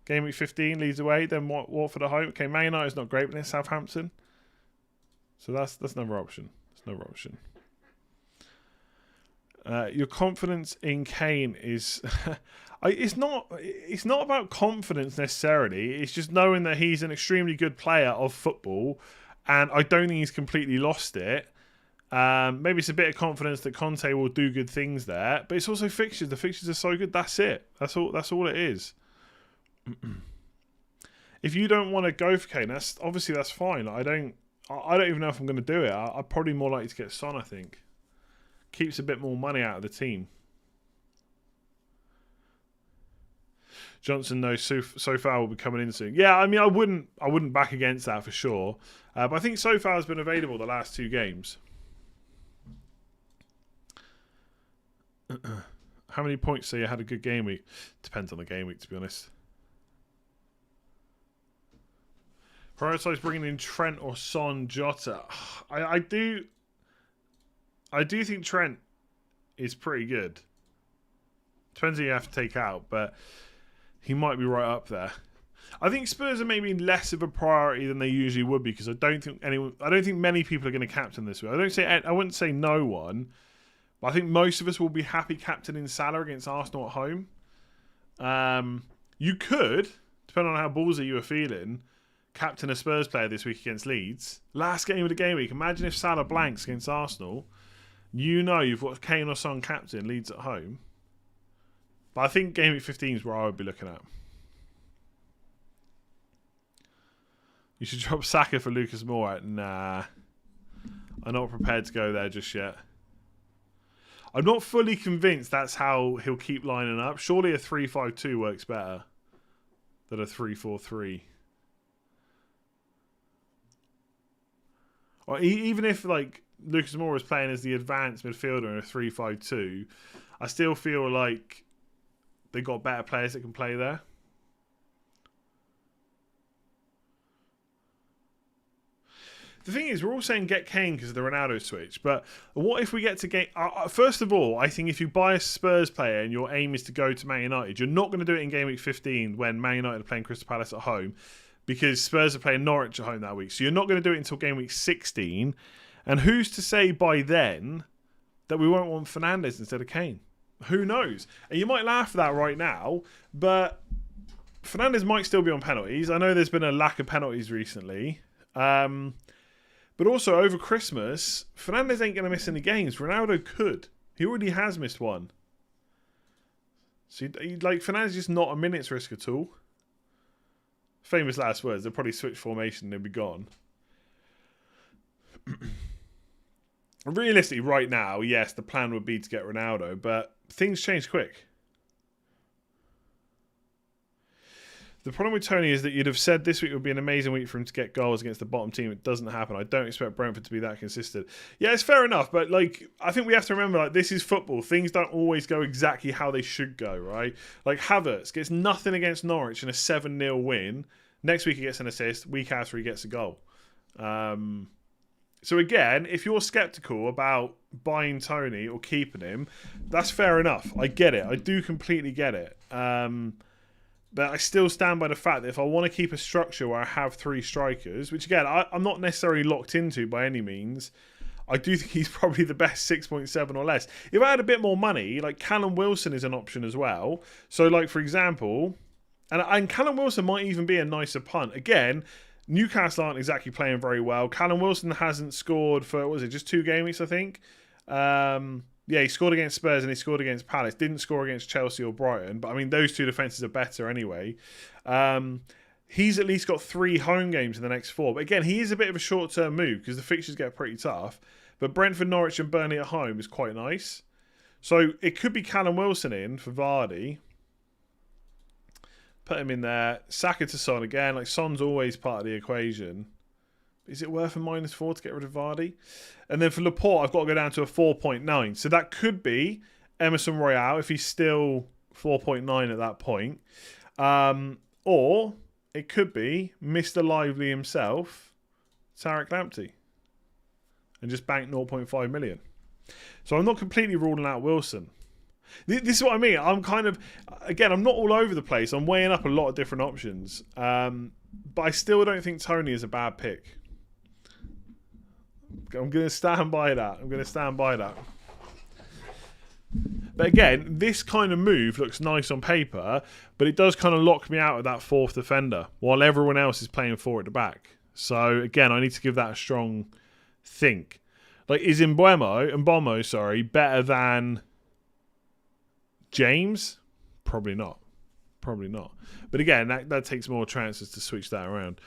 Speaker 3: Game week 15 leads away, then Watford at home. Okay, Man United's not great, but then Southampton. So that's another option. Your confidence in Kane is... it's not about confidence necessarily. It's just knowing that he's an extremely good player of football, and I don't think he's completely lost it. Maybe it's a bit of confidence that Conte will do good things there, but it's also fixtures. The fixtures are so good. That's it. That's all it is. If you don't want to go for Kane, that's fine. I don't even know if I'm going to do it. I'm probably more likely to get Son, I think. Keeps a bit more money out of the team. Johnson knows so far will be coming in soon. Yeah, I mean, I wouldn't back against that for sure. But I think so far has been available the last 2 games. How many points say you had a good game week? Depends on the game week, to be honest. Prioritise bringing in Trent or Son Jota. I do think Trent is pretty good. Depends who you have to take out, but he might be right up there. I think Spurs are maybe less of a priority than they usually would be because I don't think many people are going to captain this week. I wouldn't say no one, but I think most of us will be happy captaining Salah against Arsenal at home. You could, depending on how ballsy you were feeling, captain a Spurs player this week against Leeds. Last game of the game week. Imagine if Salah blanks against Arsenal. You know you've got Kane or Son captain, Leeds at home. But I think game week 15 is where I would be looking at. You should drop Saka for Lucas Moura. Nah. I'm not prepared to go there just yet. I'm not fully convinced that's how he'll keep lining up. Surely a 3-5-2 works better than a 3-4-3. Or even if like Lucas Moura is playing as the advanced midfielder in a 3-5-2, I still feel like they've got better players that can play there. The thing is, we're all saying get Kane because of the Ronaldo switch, but what if we get to get... first of all, I think if you buy a Spurs player and your aim is to go to Man United, you're not going to do it in Game Week 15 when Man United are playing Crystal Palace at home because Spurs are playing Norwich at home that week. So you're not going to do it until Game Week 16. And who's to say by then that we won't want Fernandes instead of Kane? Who knows? And you might laugh at that right now, but Fernandes might still be on penalties. I know there's been a lack of penalties recently. But also, over Christmas, Fernandes ain't going to miss any games. Ronaldo could. He already has missed one. So, Fernandes is just not a minute's risk at all. Famous last words. They'll probably switch formation and they'll be gone. Realistically, right now, yes, the plan would be to get Ronaldo, but things change quick. The problem with Tony is that you'd have said this week would be an amazing week for him to get goals against the bottom team. It doesn't happen. I don't expect Brentford to be that consistent. Yeah, it's fair enough, but I think we have to remember this is football. Things don't always go exactly how they should go, right? Like Havertz gets nothing against Norwich in a 7-0 win. Next week he gets an assist. Week after he gets a goal. So again, if you're sceptical about buying Tony or keeping him, that's fair enough. I get it. I do completely get it. But I still stand by the fact that if I want to keep a structure where I have 3 strikers, which again, I'm not necessarily locked into by any means, I do think he's probably the best 6.7 or less. If I had a bit more money, like Callum Wilson is an option as well. So like, for example, and Callum Wilson might even be a nicer punt. Again, Newcastle aren't exactly playing very well. Callum Wilson hasn't scored for, what was it, just 2 game weeks, I think? Yeah, he scored against Spurs and he scored against Palace. Didn't score against Chelsea or Brighton. But, I mean, those 2 defences are better anyway. He's at least got 3 home games in the next 4. But, again, he is a bit of a short-term move because the fixtures get pretty tough. But Brentford, Norwich and Burnley at home is quite nice. So, it could be Callum Wilson in for Vardy. Put him in there. Saka to Son again. Like, Son's always part of the equation. Is it worth a -4 to get rid of Vardy? And then for Laporte, I've got to go down to a 4.9. So that could be Emerson Royale if he's still 4.9 at that point. Or it could be Mr. Lively himself, Tarek Lamptey. And just bank 0.5 million. So I'm not completely ruling out Wilson. This is what I mean. I'm kind of, again, I'm not all over the place. I'm weighing up a lot of different options. But I still don't think Tony is a bad pick. I'm going to stand by that. But again, this kind of move looks nice on paper, but it does kind of lock me out of that 4th defender while everyone else is playing 4 at the back. So again, I need to give that a strong think. Like, is Mbomo, better than James? Probably not. But again, that takes more transfers to switch that around.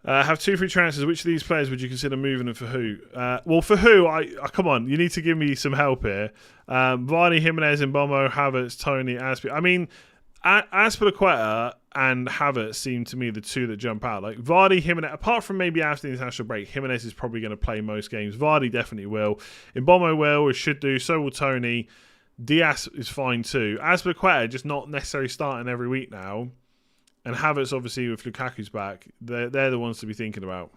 Speaker 3: Have 2 free transfers. Which of these players would you consider moving and for who? Well, for who? Come on, you need to give me some help here. Vardy, Jimenez, Mbomo, Havertz, Tony, Aspie. I mean, Aspilicueta and Havertz seem to me the two that jump out. Like Vardy, Jimenez, apart from maybe after the international break, Jimenez is probably going to play most games. Vardy definitely will. Mbeumo will, or should do. So will Tony. Diaz is fine too. Aspilicueta just not necessarily starting every week now. And Havertz, obviously, with Lukaku's back, they're the ones to be thinking about.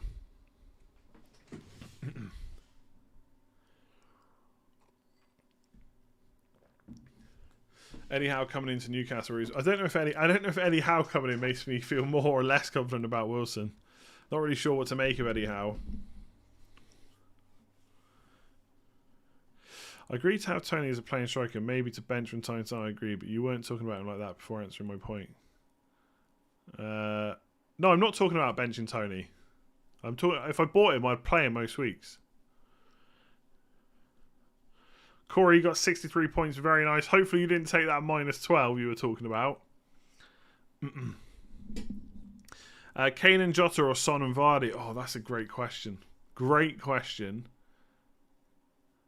Speaker 3: Eddie Howe coming into Newcastle. I don't know if Eddie Howe coming in makes me feel more or less confident about Wilson. Not really sure what to make of Eddie Howe. I agree to have Tony as a playing striker, maybe to bench from time to time. I agree, but you weren't talking about him like that before answering my point. No, I'm not talking about benching Tony. I'm talking. If I bought him, I'd play him most weeks. Corey got 63 points. Very nice. Hopefully you didn't take that minus 12 you were talking about. Kane and Jota or Son and Vardy? Oh, that's a great question. Great question.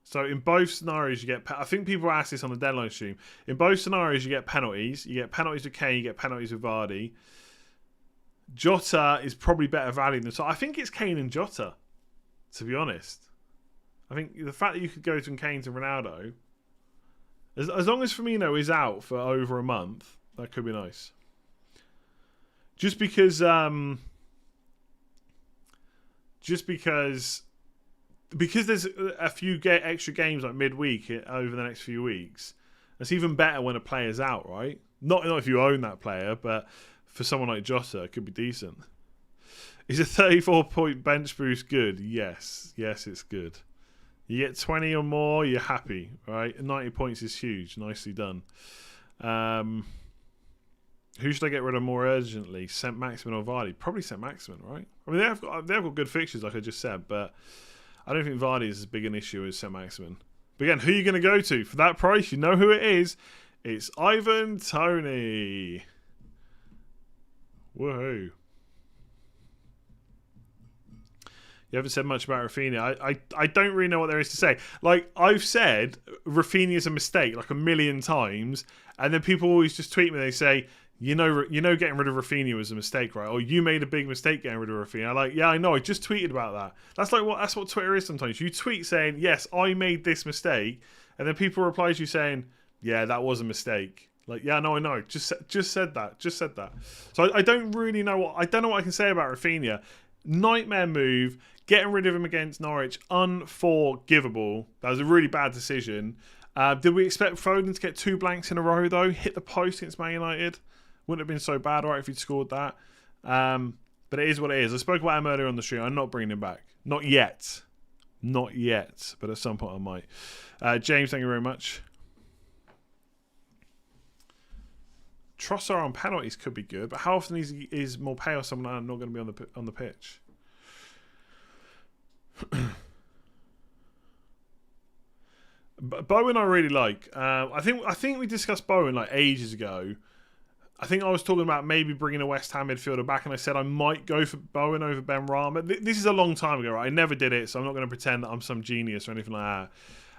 Speaker 3: So in both scenarios you get... I think people ask this on the deadline stream. In both scenarios you get penalties. You get penalties with Kane, you get penalties with Vardy. Jota is probably better value than... So I think it's Kane and Jota, to be honest. I think the fact that you could go from Kane to Ronaldo, as long as Firmino is out for over a month, that could be nice. Just because there's a few extra games like midweek over the next few weeks. It's even better when a player's out, right? Not if you own that player, but for someone like Jota, it could be decent. Is a 34-point bench boost good? Yes, it's good. You get 20 or more, you're happy, right? 90 points is huge. Nicely done. Who should I get rid of more urgently? St. Maximin or Vardy? Probably St. Maximin, right? I mean, they've got good fixtures, like I just said, but I don't think Vardy is as big an issue as St. Maximin. But again, who are you going to go to? For that price, you know who it is. It's Ivan Toney. Woohoo. You haven't said much about Rafinha. I don't really know what there is to say. Like, I've said Rafinha's a mistake like a million times, and then people always just tweet me. They say, you know, getting rid of Rafinha was a mistake, right? Or you made a big mistake getting rid of Rafinha. I'm like, yeah, I know. I just tweeted about that. That's what Twitter is sometimes. You tweet saying, yes, I made this mistake, and then people reply to you saying, yeah, that was a mistake. Like, yeah, no, I know. Just said that. So I don't really know I don't know what I can say about Rafinha. Nightmare move. Getting rid of him against Norwich, unforgivable. That was a really bad decision. Did we expect Foden to get 2 blanks in a row, though? Hit the post against Man United? Wouldn't have been so bad, right, if he'd scored that. But it is what it is. I spoke about him earlier on the stream. I'm not bringing him back. Not yet. But at some point I might. James, thank you very much. Trossard on penalties could be good, but how often is Morpay or someone not going to be on the pitch? Bowen I really like. I think we discussed Bowen like ages ago. I think I was talking about maybe bringing a West Ham midfielder back, and I said I might go for Bowen over Ben Rama. This is a long time ago, right? I never did it, so I'm not going to pretend that I'm some genius or anything like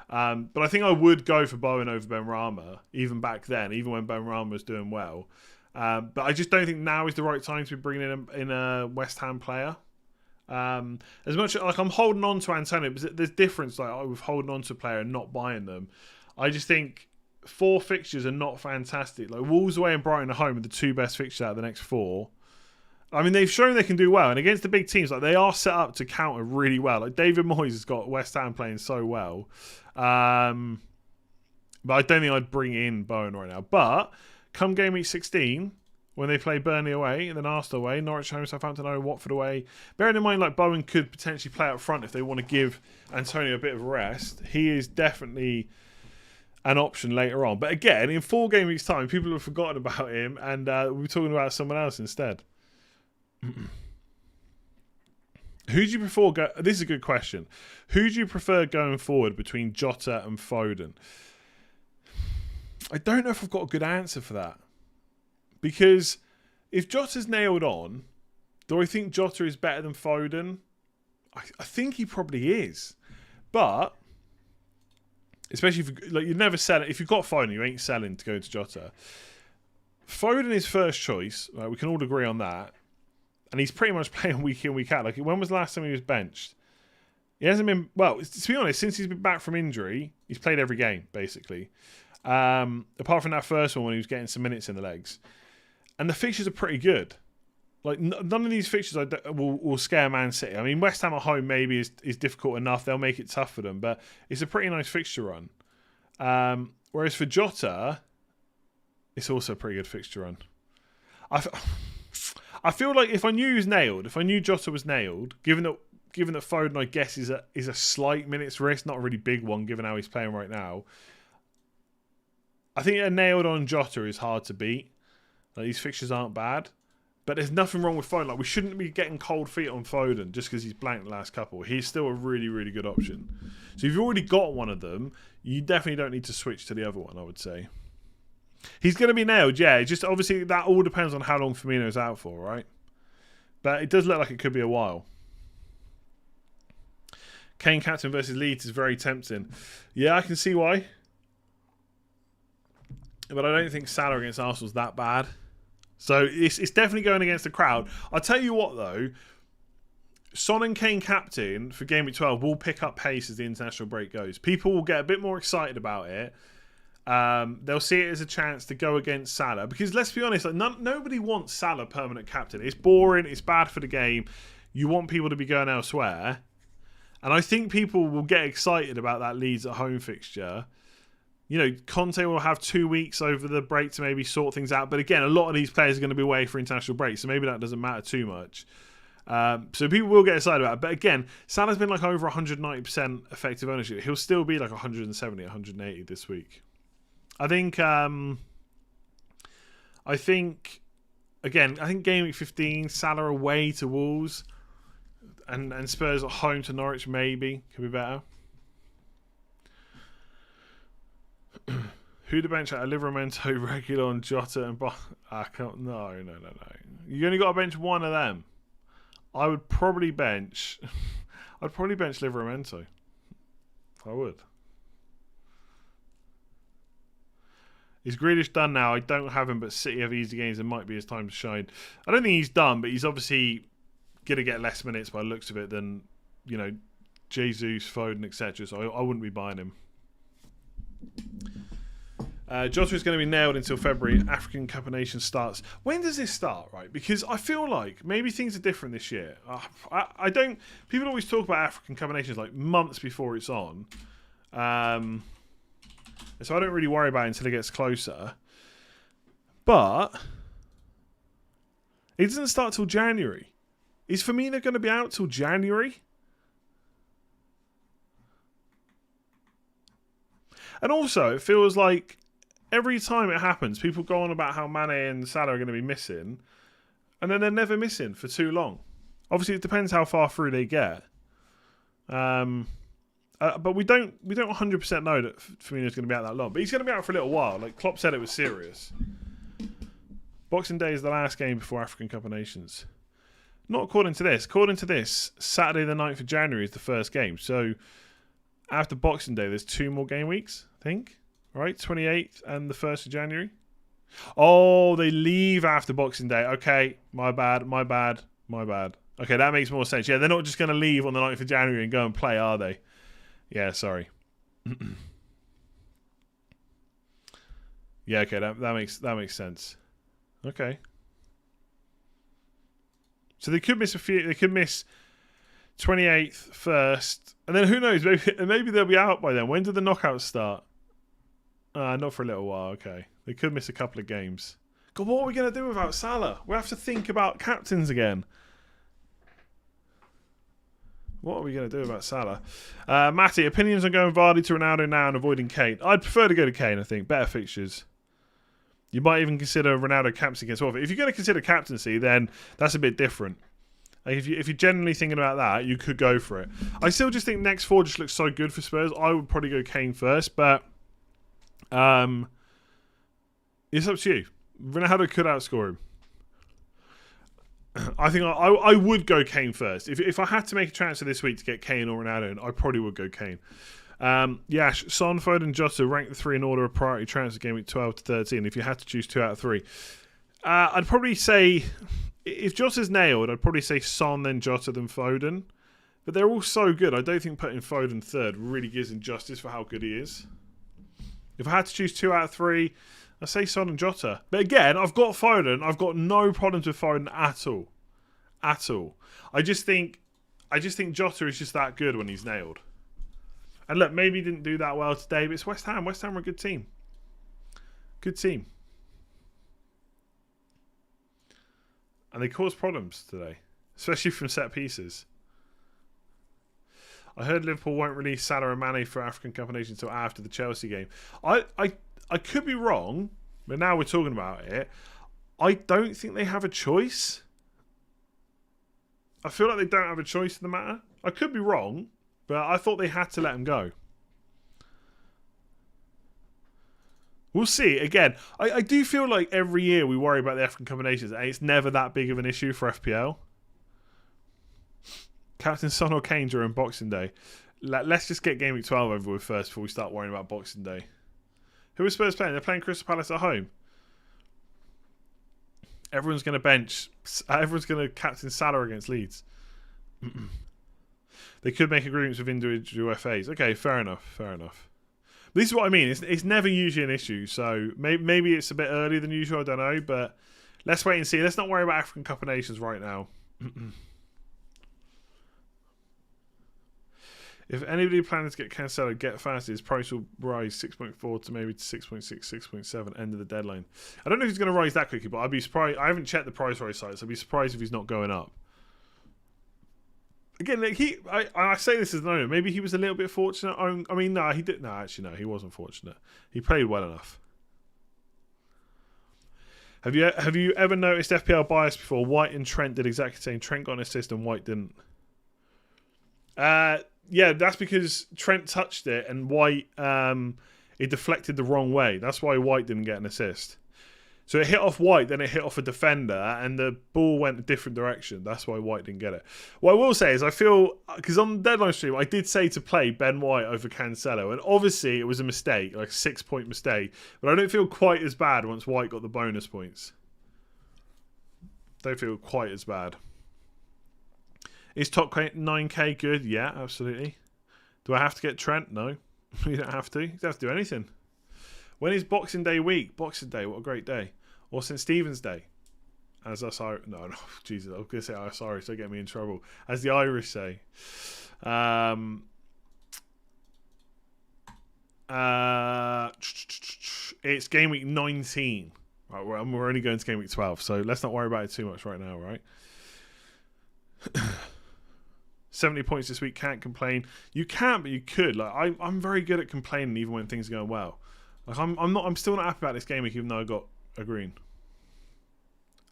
Speaker 3: that. But I think I would go for Bowen over Ben Rama, even back then, even when Ben Rama was doing well. But I just don't think now is the right time to be bringing in a West Ham player. As much like I'm holding on to Antonio, but there's difference like with holding on to a player and not buying them. I just think 4 fixtures are not fantastic. Like Wolves away and Brighton at home are the 2 best fixtures out of the next 4. I mean, they've shown they can do well, and against the big teams, like they are set up to counter really well. Like David Moyes has got West Ham playing so well, but I don't think I'd bring in Bowen right now. But come game week 16. When they play Burnley away and then Arsenal away, Norwich home, Southampton away, Watford away. Bearing in mind, like Bowen could potentially play up front if they want to give Antonio a bit of rest. He is definitely an option later on. But again, in 4 game weeks' time, people have forgotten about him, and we're talking about someone else instead. Who do you prefer? This is a good question. Who do you prefer going forward between Jota and Foden? I don't know if I've got a good answer for that. Because if Jota's nailed on, do I think Jota is better than Foden? I think he probably is. But, especially if you'd never sell it. If you've got Foden, you ain't selling to go to Jota. Foden is first choice. Right, we can all agree on that. And he's pretty much playing week in, week out. Like, when was the last time he was benched? He hasn't been... Well, to be honest, since he's been back from injury, he's played every game, basically. Apart from that first one when he was getting some minutes in the legs. And the fixtures are pretty good. Like, none of these fixtures will scare Man City. I mean, West Ham at home maybe is difficult enough. They'll make it tough for them. But it's a pretty nice fixture run. Whereas for Jota, it's also a pretty good fixture run. I feel like if I knew he was nailed, if I knew Jota was nailed, given that Foden, I guess, is a slight minutes risk, not a really big one, given how he's playing right now. I think a nailed on Jota is hard to beat. Like, these fixtures aren't bad, but there's nothing wrong with Foden. Like, we shouldn't be getting cold feet on Foden just because he's blanked the last couple. He's still a really, really good option. So if you've already got one of them, you definitely don't need to switch to the other one, I would say. He's going to be nailed, yeah. Just obviously that all depends on how long Firmino's out for, right? But it does look like it could be a while. Kane captain versus Leeds is very tempting. Yeah, I can see why. But I don't think Salah against Arsenal's that bad. So it's definitely going against the crowd. I'll tell you what, though. Son and Kane captain for Game Week 12 will pick up pace as the international break goes. People will get a bit more excited about it. They'll see it as a chance to go against Salah. Because let's be honest, like, nobody wants Salah permanent captain. It's boring. It's bad for the game. You want people to be going elsewhere. And I think people will get excited about that Leeds at home fixture. You know, Conte will have 2 weeks over the break to maybe sort things out. But again, a lot of these players are going to be away for international break. So maybe that doesn't matter too much. So people will get excited about it. But again, Salah's been like over 190% effective ownership. He'll still be like 170, 180 this week. I think Game Week 15, Salah away to Wolves and Spurs at home to Norwich maybe could be better. Who to bench at Livramento, Reguilon, Jota and No. You only got to bench one of them. I'd probably bench Livramento. I would. Is Grealish done now? I don't have him, but City have easy games and might be his time to shine. I don't think he's done, but he's obviously going to get less minutes by the looks of it than, you know, Jesus, Foden, etc. So I wouldn't be buying him. Jota is going to be nailed until February. African Cup of Nations starts. When does this start, right? Because I feel like maybe things are different this year. I don't... People always talk about African Cup of Nations like months before it's on. So I don't really worry about it until it gets closer. But it doesn't start till January. Is Firmino going to be out till January? And also, it feels like every time it happens, people go on about how Mane and Salah are going to be missing, and then they're never missing for too long. Obviously, it depends how far through they get. But we don't 100% know that Firmino's going to be out that long. But he's going to be out for a little while. Like Klopp said, it was serious. Boxing Day is the last game before African Cup of Nations. Not according to this. According to this, Saturday the 9th of January is the first game. So after Boxing Day, there's 2 more game weeks, I think. Right? 28th and the 1st of January. Oh, they leave after Boxing Day. Okay, my bad. Okay, that makes more sense. Yeah, they're not just going to leave on the 9th of January and go and play, are they? Yeah, sorry. Yeah, okay, that makes sense. Okay. So they could miss a few. They could miss 28th, 1st, and then who knows? Maybe they'll be out by then. When do the knockouts start? Not for a little while. Okay, they could miss a couple of games. God, what are we gonna do without Salah? We have to think about captains again. What are we going to do about Salah? Matty, opinions on going Vardy to Ronaldo now and avoiding Kane? I'd prefer to go to Kane, I think. Better fixtures. You might even consider Ronaldo captaincy against Watford. If you're going to consider captaincy, then that's a bit different. Like if you're generally thinking about that, you could go for it. I still just think next 4 just looks so good for Spurs. I would probably go Kane first, but it's up to you. Ronaldo could outscore him. I think I would go Kane first. If I had to make a transfer this week to get Kane or Ronaldo, I probably would go Kane. Yash, Son, Foden, Jota rank the 3 in order of priority transfer game week 12 to 13. If you had to choose 2 out of 3, I'd probably say, if Jota's nailed, I'd probably say Son, then Jota, then Foden. But they're all so good. I don't think putting Foden third really gives him justice for how good he is. If I had to choose 2 out of 3, I'd say Son and Jota. But again, I've got Foden. I've got no problems with Foden at all. At all. I just think Jota is just that good when he's nailed. And look, maybe he didn't do that well today, but it's West Ham. West Ham are a good team. Good team. And they caused problems today, especially from set pieces. I heard Liverpool won't release Salah and Mane for African Cup of Nations until after the Chelsea game. I could be wrong, but now we're talking about it. I don't think they have a choice. I feel like they don't have a choice in the matter. I could be wrong, but I thought they had to let him go. We'll see. Again, I do feel like every year we worry about the African Cup of Nations, and it's never that big of an issue for FPL. Captain Son or Kane during Boxing Day. Let's just get Game Week 12 over with first before we start worrying about Boxing Day. Who are Spurs playing? They're playing Crystal Palace at home. Everyone's going to bench. Everyone's going to captain Salah against Leeds. They could make agreements with individual FAs. Okay, fair enough. Fair enough. This is what I mean. It's never usually an issue. So maybe it's a bit earlier than usual. I don't know. But let's wait and see. Let's not worry about African Cup of Nations right now. If anybody planning to get Cancelo, get fast. His price will rise 6.4 to maybe 6.6, 6.7 end of the deadline. I don't know if he's going to rise that quickly, but I'd be surprised. I haven't checked the price rise sites. I'd be surprised if he's not going up. Again, like I say this as an owner. Maybe he was a little bit fortunate. I mean, no, he didn't. No, actually, no, he wasn't fortunate. He played well enough. Have you ever noticed FPL bias before? White and Trent did exactly the same. Trent got an assist and White didn't. Yeah, that's because Trent touched it and White it deflected the wrong way. That's why White didn't get an assist. So it hit off White, then it hit off a defender, and the ball went a different direction. That's why White didn't get it. What I will say is I feel, because on the deadline stream, I did say to play Ben White over Cancelo, and obviously it was a mistake, like a 6-point mistake, but I don't feel quite as bad once White got the bonus points. Don't feel quite as bad. Is top 9k good? Yeah, absolutely. Do I have to get Trent? No. You don't have to. You don't have to do anything. When is Boxing Day week? Boxing Day, what a great day. Or St. Stephen's Day. As us Irish... No, Jesus, I was going to say Irish, don't get me in trouble. As the Irish say. It's game week 19. Right, we're only going to game week 12, so let's not worry about it too much right now, right? 70 points this week, can't complain. You can't, but you could. Like I'm very good at complaining even when things are going well. Like I'm still not happy about this game week even though I got a green.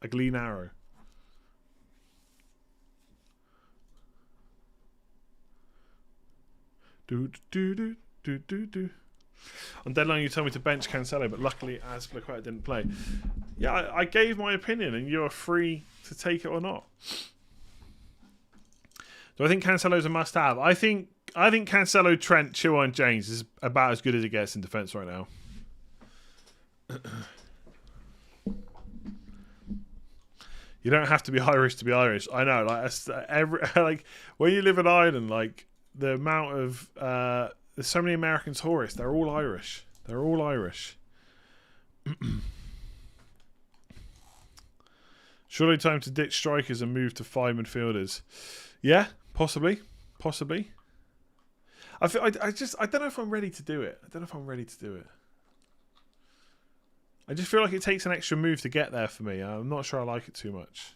Speaker 3: A green arrow. On deadline you told me to bench Cancelo, but luckily Azpilicueta didn't play. Yeah, I gave my opinion and you're free to take it or not. Do I think Cancelo's a must-have? I think Cancelo, Trent, Chilwell and James is about as good as it gets in defence right now. You don't have to be Irish to be Irish. I know, like when you live in Ireland, like the amount of there's so many American tourists. They're all Irish. They're all Irish. Surely time to ditch strikers and move to 5 midfielders. Yeah, possibly. I don't know if I'm ready to do it. I just feel like it takes an extra move to get there for me. I'm not sure I like it too much.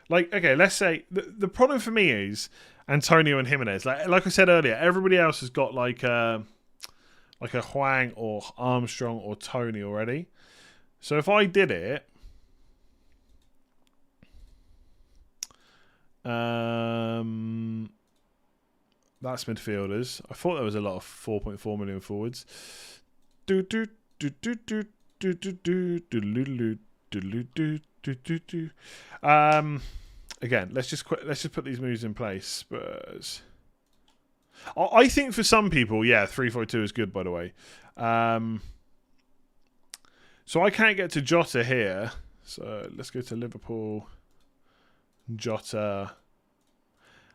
Speaker 3: Like, okay, let's say the problem for me is Antonio and Jimenez. Like I said earlier, everybody else has got like a Hwang or Armstrong or Tony already. So if I did it, that's midfielders. I thought there was a lot of 4.4 million forwards. Again, let's just put these moves in place. Spurs. I think for some people, yeah, 3-5-2 is good, by the way. So I can't get to Jota here. So let's go to Liverpool. Jota.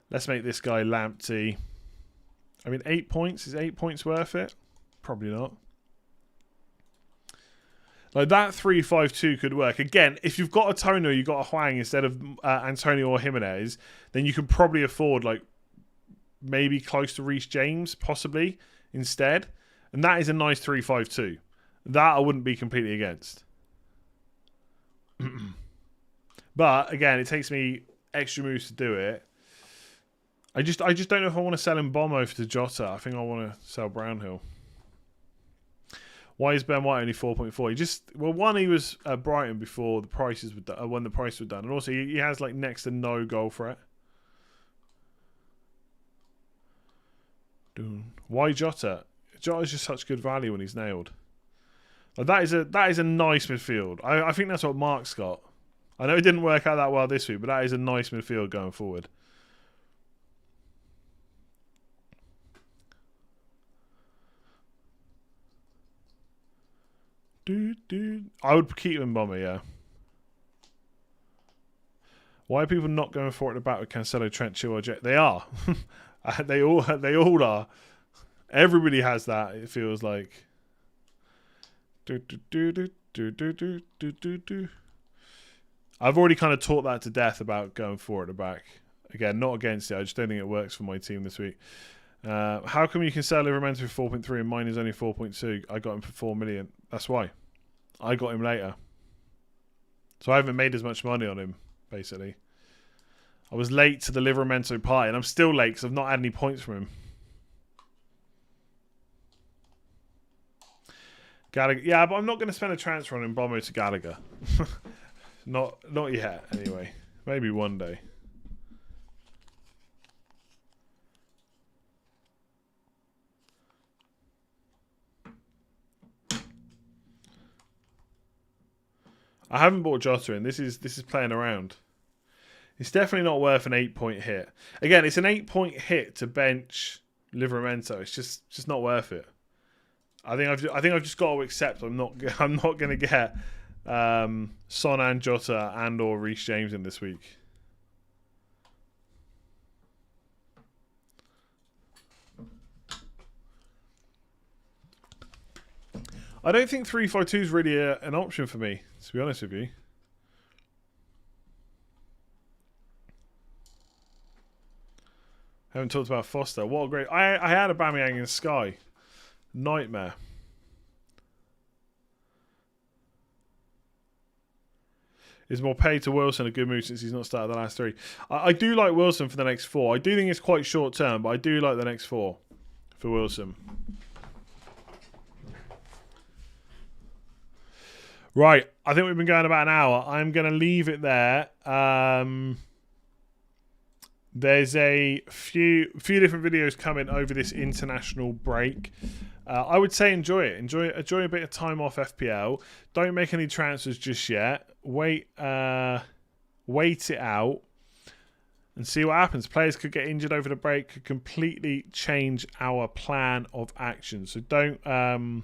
Speaker 3: Let's make this guy Lamptey. I mean, 8 points. Is 8 points worth it? Probably not. Like that 3-5-2 could work. Again, if you've got a Tono, you've got a Hwang instead of Antonio or Jimenez, then you can probably afford like maybe close to Reece James, possibly, instead. And that is a nice 3-5-2. That I wouldn't be completely against. But again, it takes me extra moves to do it. I just don't know if I want to sell Mbommo to Jota. I think I want to sell Brownhill. Why is Ben White only 4.4? One, he was at Brighton before the prices were when the prices were done, and also he has like next to no goal threat. Why Jota? Jota's just such good value when he's nailed. Like that is a nice midfield. I think that's what Mark's got. I know it didn't work out that well this week, but that is a nice midfield going forward. I would keep Mbommo, yeah. Why are people not going for it at the back with Cancelo, Trent, Chilwell, Jet? They are. they all are. Everybody has that, it feels like. I've already kind of taught that to death about going for it at the back. Again, not against it. I just don't think it works for my team this week. How come you can sell Livermore for 4.3 and mine is only 4.2? I got him for 4 million. That's why. I got him later. So I haven't made as much money on him, basically. I was late to the Livramento party, and I'm still late because I've not had any points from him. Gallagher. Yeah, but I'm not going to spend a transfer on Mbommo to Gallagher. Not yet, anyway. Maybe one day. I haven't bought Jota in. This is playing around. It's definitely not worth an 8-point hit. Again, it's an 8-point hit to bench Livramento. It's just not worth it. I think I've just got to accept I'm not going to get Son and Jota and or Reece James in this week. I don't think 3-5-2 is really an option for me, to be honest with you. Haven't talked about Foster. What a great... I had a Aubameyang in Sky. Nightmare. Is more paid to Wilson a good move since he's not started the last 3? I do like Wilson for the next 4. I do think it's quite short term, but I do like the next 4 for Wilson. Right, I think we've been going about an hour. I'm going to leave it there. There's a few different videos coming over this international break. I would say enjoy it. Enjoy a bit of time off FPL. Don't make any transfers just yet. Wait it out and see what happens. Players could get injured over the break, could completely change our plan of action. So don't make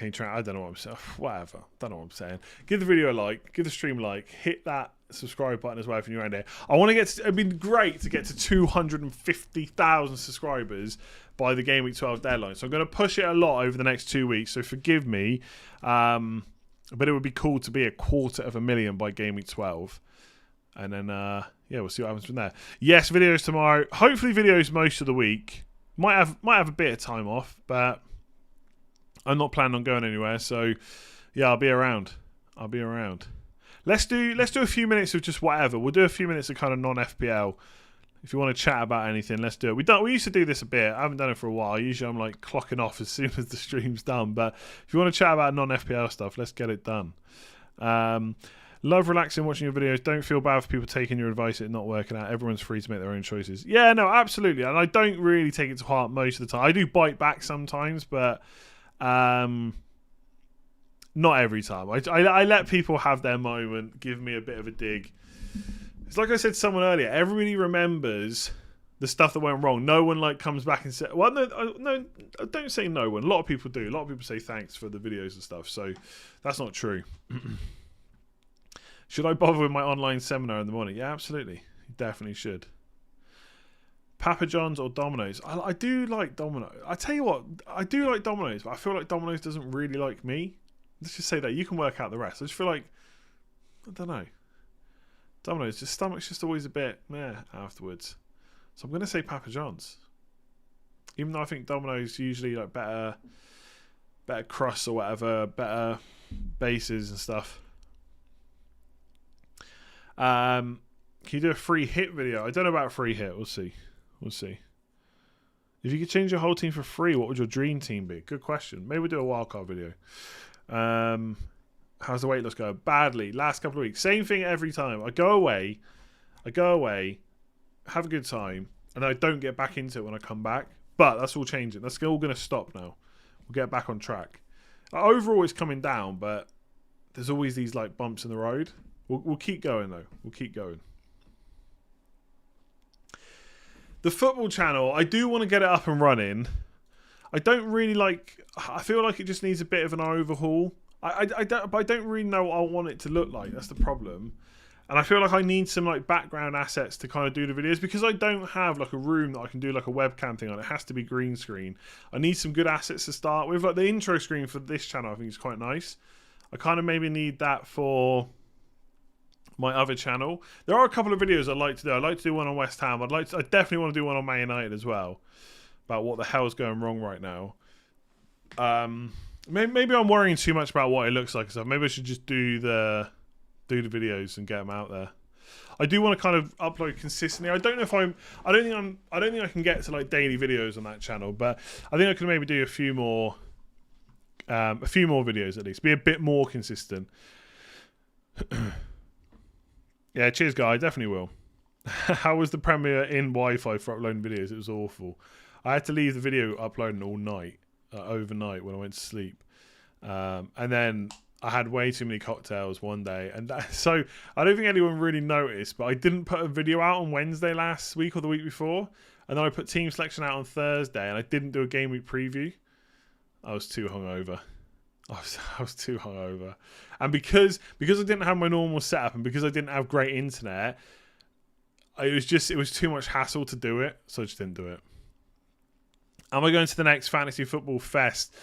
Speaker 3: any I don't know what I'm saying. Whatever. Don't know what I'm saying. Give the video a like. Give the stream a like. Hit that subscribe button as well if you're around here. I want to get to, it'd be great to get to 250,000 subscribers by the Game Week 12 deadline. So I'm going to push it a lot over the next 2 weeks. So forgive me. But it would be cool to be 250,000 by Game Week 12. And then, we'll see what happens from there. Yes, videos tomorrow. Hopefully videos most of the week. Might have a bit of time off, but I'm not planning on going anywhere. So, yeah, I'll be around. Let's do a few minutes of just whatever. We'll do a few minutes of kind of non-FPL. If you want to chat about anything, let's do it. We used to do this a bit. I haven't done it for a while. Usually I'm like clocking off as soon as the stream's done. But if you want to chat about non-FPL stuff, let's get it done. Love relaxing watching your videos. Don't feel bad for people taking your advice and not working out. Everyone's free to make their own choices. Yeah, no, absolutely. And I don't really take it to heart most of the time. I do bite back sometimes, but Not every time. I let people have their moment, give me a bit of a dig. It's like I said to someone earlier, everybody remembers the stuff that went wrong. No one like comes back and says, well, no, don't say no one. A lot of people do. A lot of people say thanks for the videos and stuff. So that's not true. Should I bother with my online seminar in the morning? Yeah, absolutely. You definitely should. Papa John's or Domino's? I do like Domino's. I tell you what, I do like Domino's, but I feel like Domino's doesn't really like me. Let's just say that. You can work out the rest. I just feel like, I don't know. Domino's, just stomach's just always a bit meh afterwards. So I'm going to say Papa John's. Even though I think Domino's usually like better crusts or whatever, better bases and stuff. Can you do a free hit video? I don't know about a free hit. We'll see. We'll see. If you could change your whole team for free, what would your dream team be? Good question. Maybe we'll do a wildcard video. How's the weight loss going? Badly. Last couple of weeks. Same thing every time. I go away, have a good time, and I don't get back into it when I come back. But that's all changing. That's all going to stop now. We'll get back on track. Overall, it's coming down, but there's always these like bumps in the road. We'll keep going, though. We'll keep going. The football channel, I do want to get it up and running. I don't really like... I feel like it just needs a bit of an overhaul. But I don't really know what I want it to look like. That's the problem. And I feel like I need some like background assets to kind of do the videos, because I don't have like a room that I can do like a webcam thing on. It has to be green screen. I need some good assets to start with. Like the intro screen for this channel, I think is quite nice. I kind of maybe need that for my other channel. There are a couple of videos I'd like to do. I'd like to do one on West Ham. I definitely want to do one on Man United as well, about what the hell's going wrong right now. Maybe I'm worrying too much about what it looks like. So maybe I should just do the videos and get them out there. I do want to kind of upload consistently. I don't think I can get to like daily videos on that channel, but I think I can maybe do a few more videos at least. Be a bit more consistent. Yeah, cheers, guy. I definitely will. How was the premiere in Wi-Fi for uploading videos? It was awful. I had to leave the video uploading all night, overnight when I went to sleep, and then I had way too many cocktails one day, and so I don't think anyone really noticed, but I didn't put a video out on Wednesday last week or the week before, and then I put team selection out on Thursday, and I didn't do a game week preview. I was too hungover. I was too hungover, and because I didn't have my normal setup, and because I didn't have great internet, it was too much hassle to do it, so I just didn't do it. Am I going to the next Fantasy Football Fest?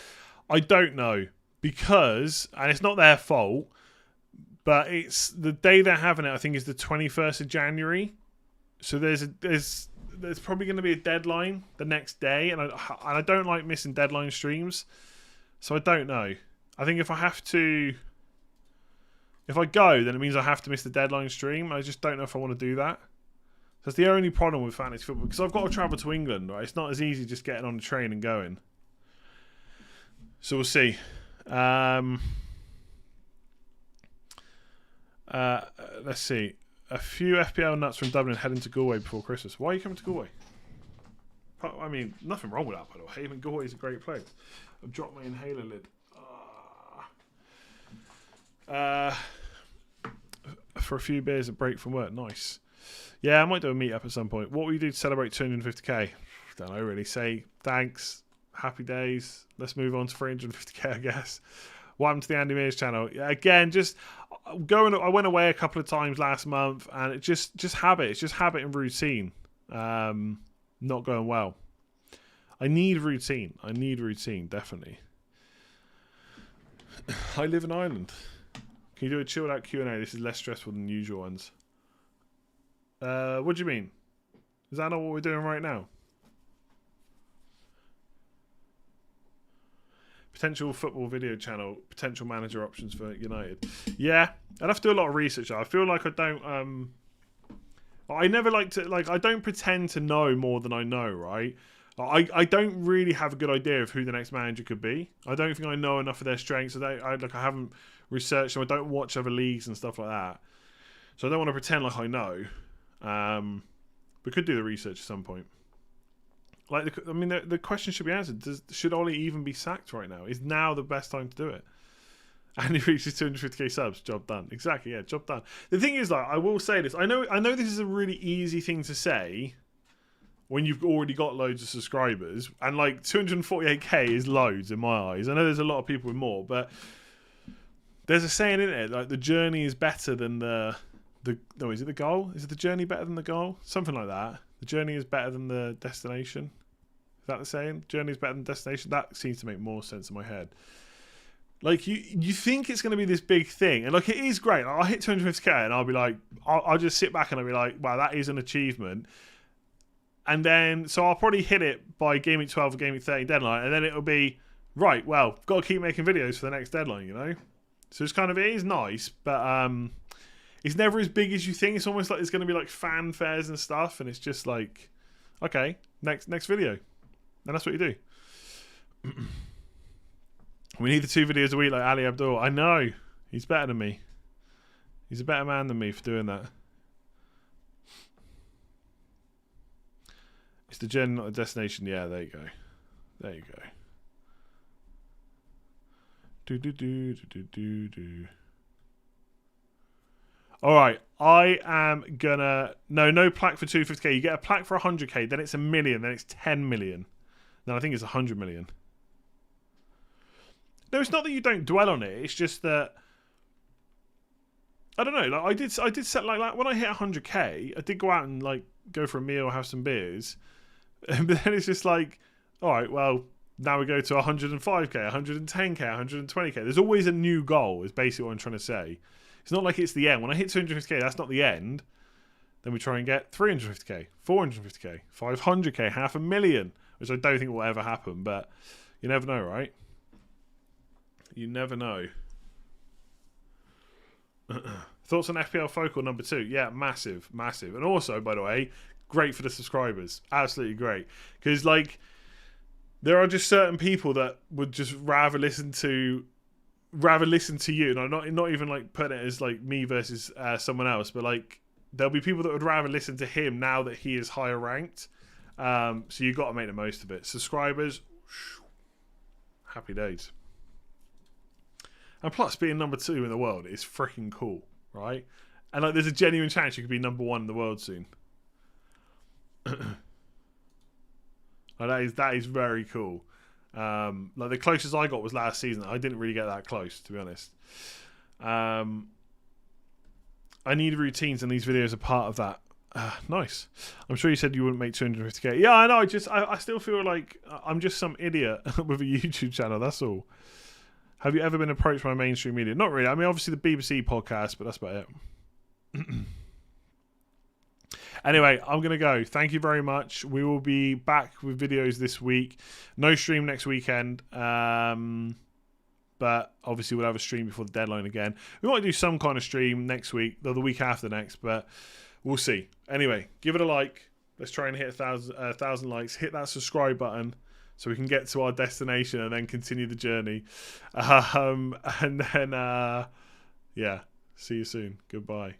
Speaker 3: I don't know, because, and it's not their fault, but it's the day they're having it, I think, is the 21st of January. So there's probably going to be a deadline the next day, and I don't like missing deadline streams, so I don't know. I think if I go, then it means I have to miss the deadline stream. I just don't know if I want to do that. That's the only problem with fantasy football, because I've got to travel to England, right? It's not as easy just getting on the train and going. So we'll see. Let's see. A few FPL nuts from Dublin heading to Galway before Christmas. Why are you coming to Galway? I mean, nothing wrong with that, by the way. Even Galway is a great place. I've dropped my inhaler lid. For a few beers, a break from work. Nice. Yeah, I might do a meet-up at some point. What will you do to celebrate 250k? Don't know, really. Say thanks, happy days. Let's move on to 350k, I guess. What happened to the Andy Mears channel? Yeah, again, just going. I went away a couple of times last month, and it just habit. It's just habit and routine. Not going well. I need routine. Definitely. I live in Ireland. Can you do a chilled out Q&A? This is less stressful than usual ones. What do you mean? Is that not what we're doing right now? Potential football video channel, potential manager options for United. Yeah, I'd have to do a lot of research. I feel like I don't. I never like to I don't pretend to know more than I know. Right? I don't really have a good idea of who the next manager could be. I don't think I know enough of their strengths. I haven't researched them. I don't watch other leagues and stuff like that. So I don't want to pretend like I know. We could do the research at some point. The question should be answered. Should Ollie even be sacked right now? Is now the best time to do it? And he reaches 250k subs. Job done. Exactly. Yeah, job done. The thing is, like, I will say this. I know this is a really easy thing to say when you've already got loads of subscribers, and like 248k is loads in my eyes. I know there's a lot of people with more, but there's a saying in it, like the journey is better than the no, is it the goal? Is it the journey better than the goal? Something like that. The journey is better than the destination. Is that the saying? Journey is better than destination. That seems to make more sense in my head. Like, you think it's going to be this big thing, and like it is great. I'll hit 250k, and I'll be like, I'll just sit back and I'll be like, wow, that is an achievement. And then, so I'll probably hit it by Game Week 12 or Game Week 13 deadline, and then it'll be, right, well, got to keep making videos for the next deadline, you know? So it's kind of, it is nice, but it's never as big as you think. It's almost like there's going to be like fanfares and stuff, and it's just like, okay, next video. And that's what you do. We need the 2 videos a week like Ali Abdul. I know. He's better than me. He's a better man than me for doing that. It's the journey, not the destination. Yeah, there you go. There you go. Alright, I am gonna... No plaque for 250k. You get a plaque for 100k, then it's 1 million, then it's 10 million. Then I think it's 100 million. No, it's not that you don't dwell on it. It's just that... I don't know. Like I did set like when I hit 100k, I did go out and like go for a meal, have some beers. But then it's just like, alright, well, now we go to 105k, 110k, 120k. There's always a new goal, is basically what I'm trying to say. It's not like it's the end. When I hit 250k, that's not the end. Then we try and get 350k, 450k, 500k, 500,000, which I don't think will ever happen, but you never know, right? You never know. Thoughts on FPL Focal number 2? Yeah, massive. And also, by the way, great for the subscribers. Absolutely great. Because, like, there are just certain people that would just rather listen to you. No, not even like putting it as like me versus someone else, but like there'll be people that would rather listen to him now that he is higher ranked. So you've got to make the most of it. Subscribers, happy days. And plus, being number 2 in the world is freaking cool, right? And like, there's a genuine chance you could be number 1 in the world soon. Like, that is very cool. Like the closest I got was last season. I didn't really get that close, to be honest. I need routines, and these videos are part of that. Nice. I'm sure you said you wouldn't make 250k. Yeah, I know. I still feel like I'm just some idiot with a YouTube channel. That's all. Have you ever been approached by mainstream media? Not really. I mean, obviously the BBC podcast, but that's about it. Anyway, I'm going to go. Thank you very much. We will be back with videos this week. No stream next weekend. But obviously we'll have a stream before the deadline again. We might do some kind of stream next week, or the week after next, but we'll see. Anyway, give it a like. Let's try and hit 1,000 likes. Hit that subscribe button so we can get to our destination and then continue the journey. And then, yeah, see you soon. Goodbye.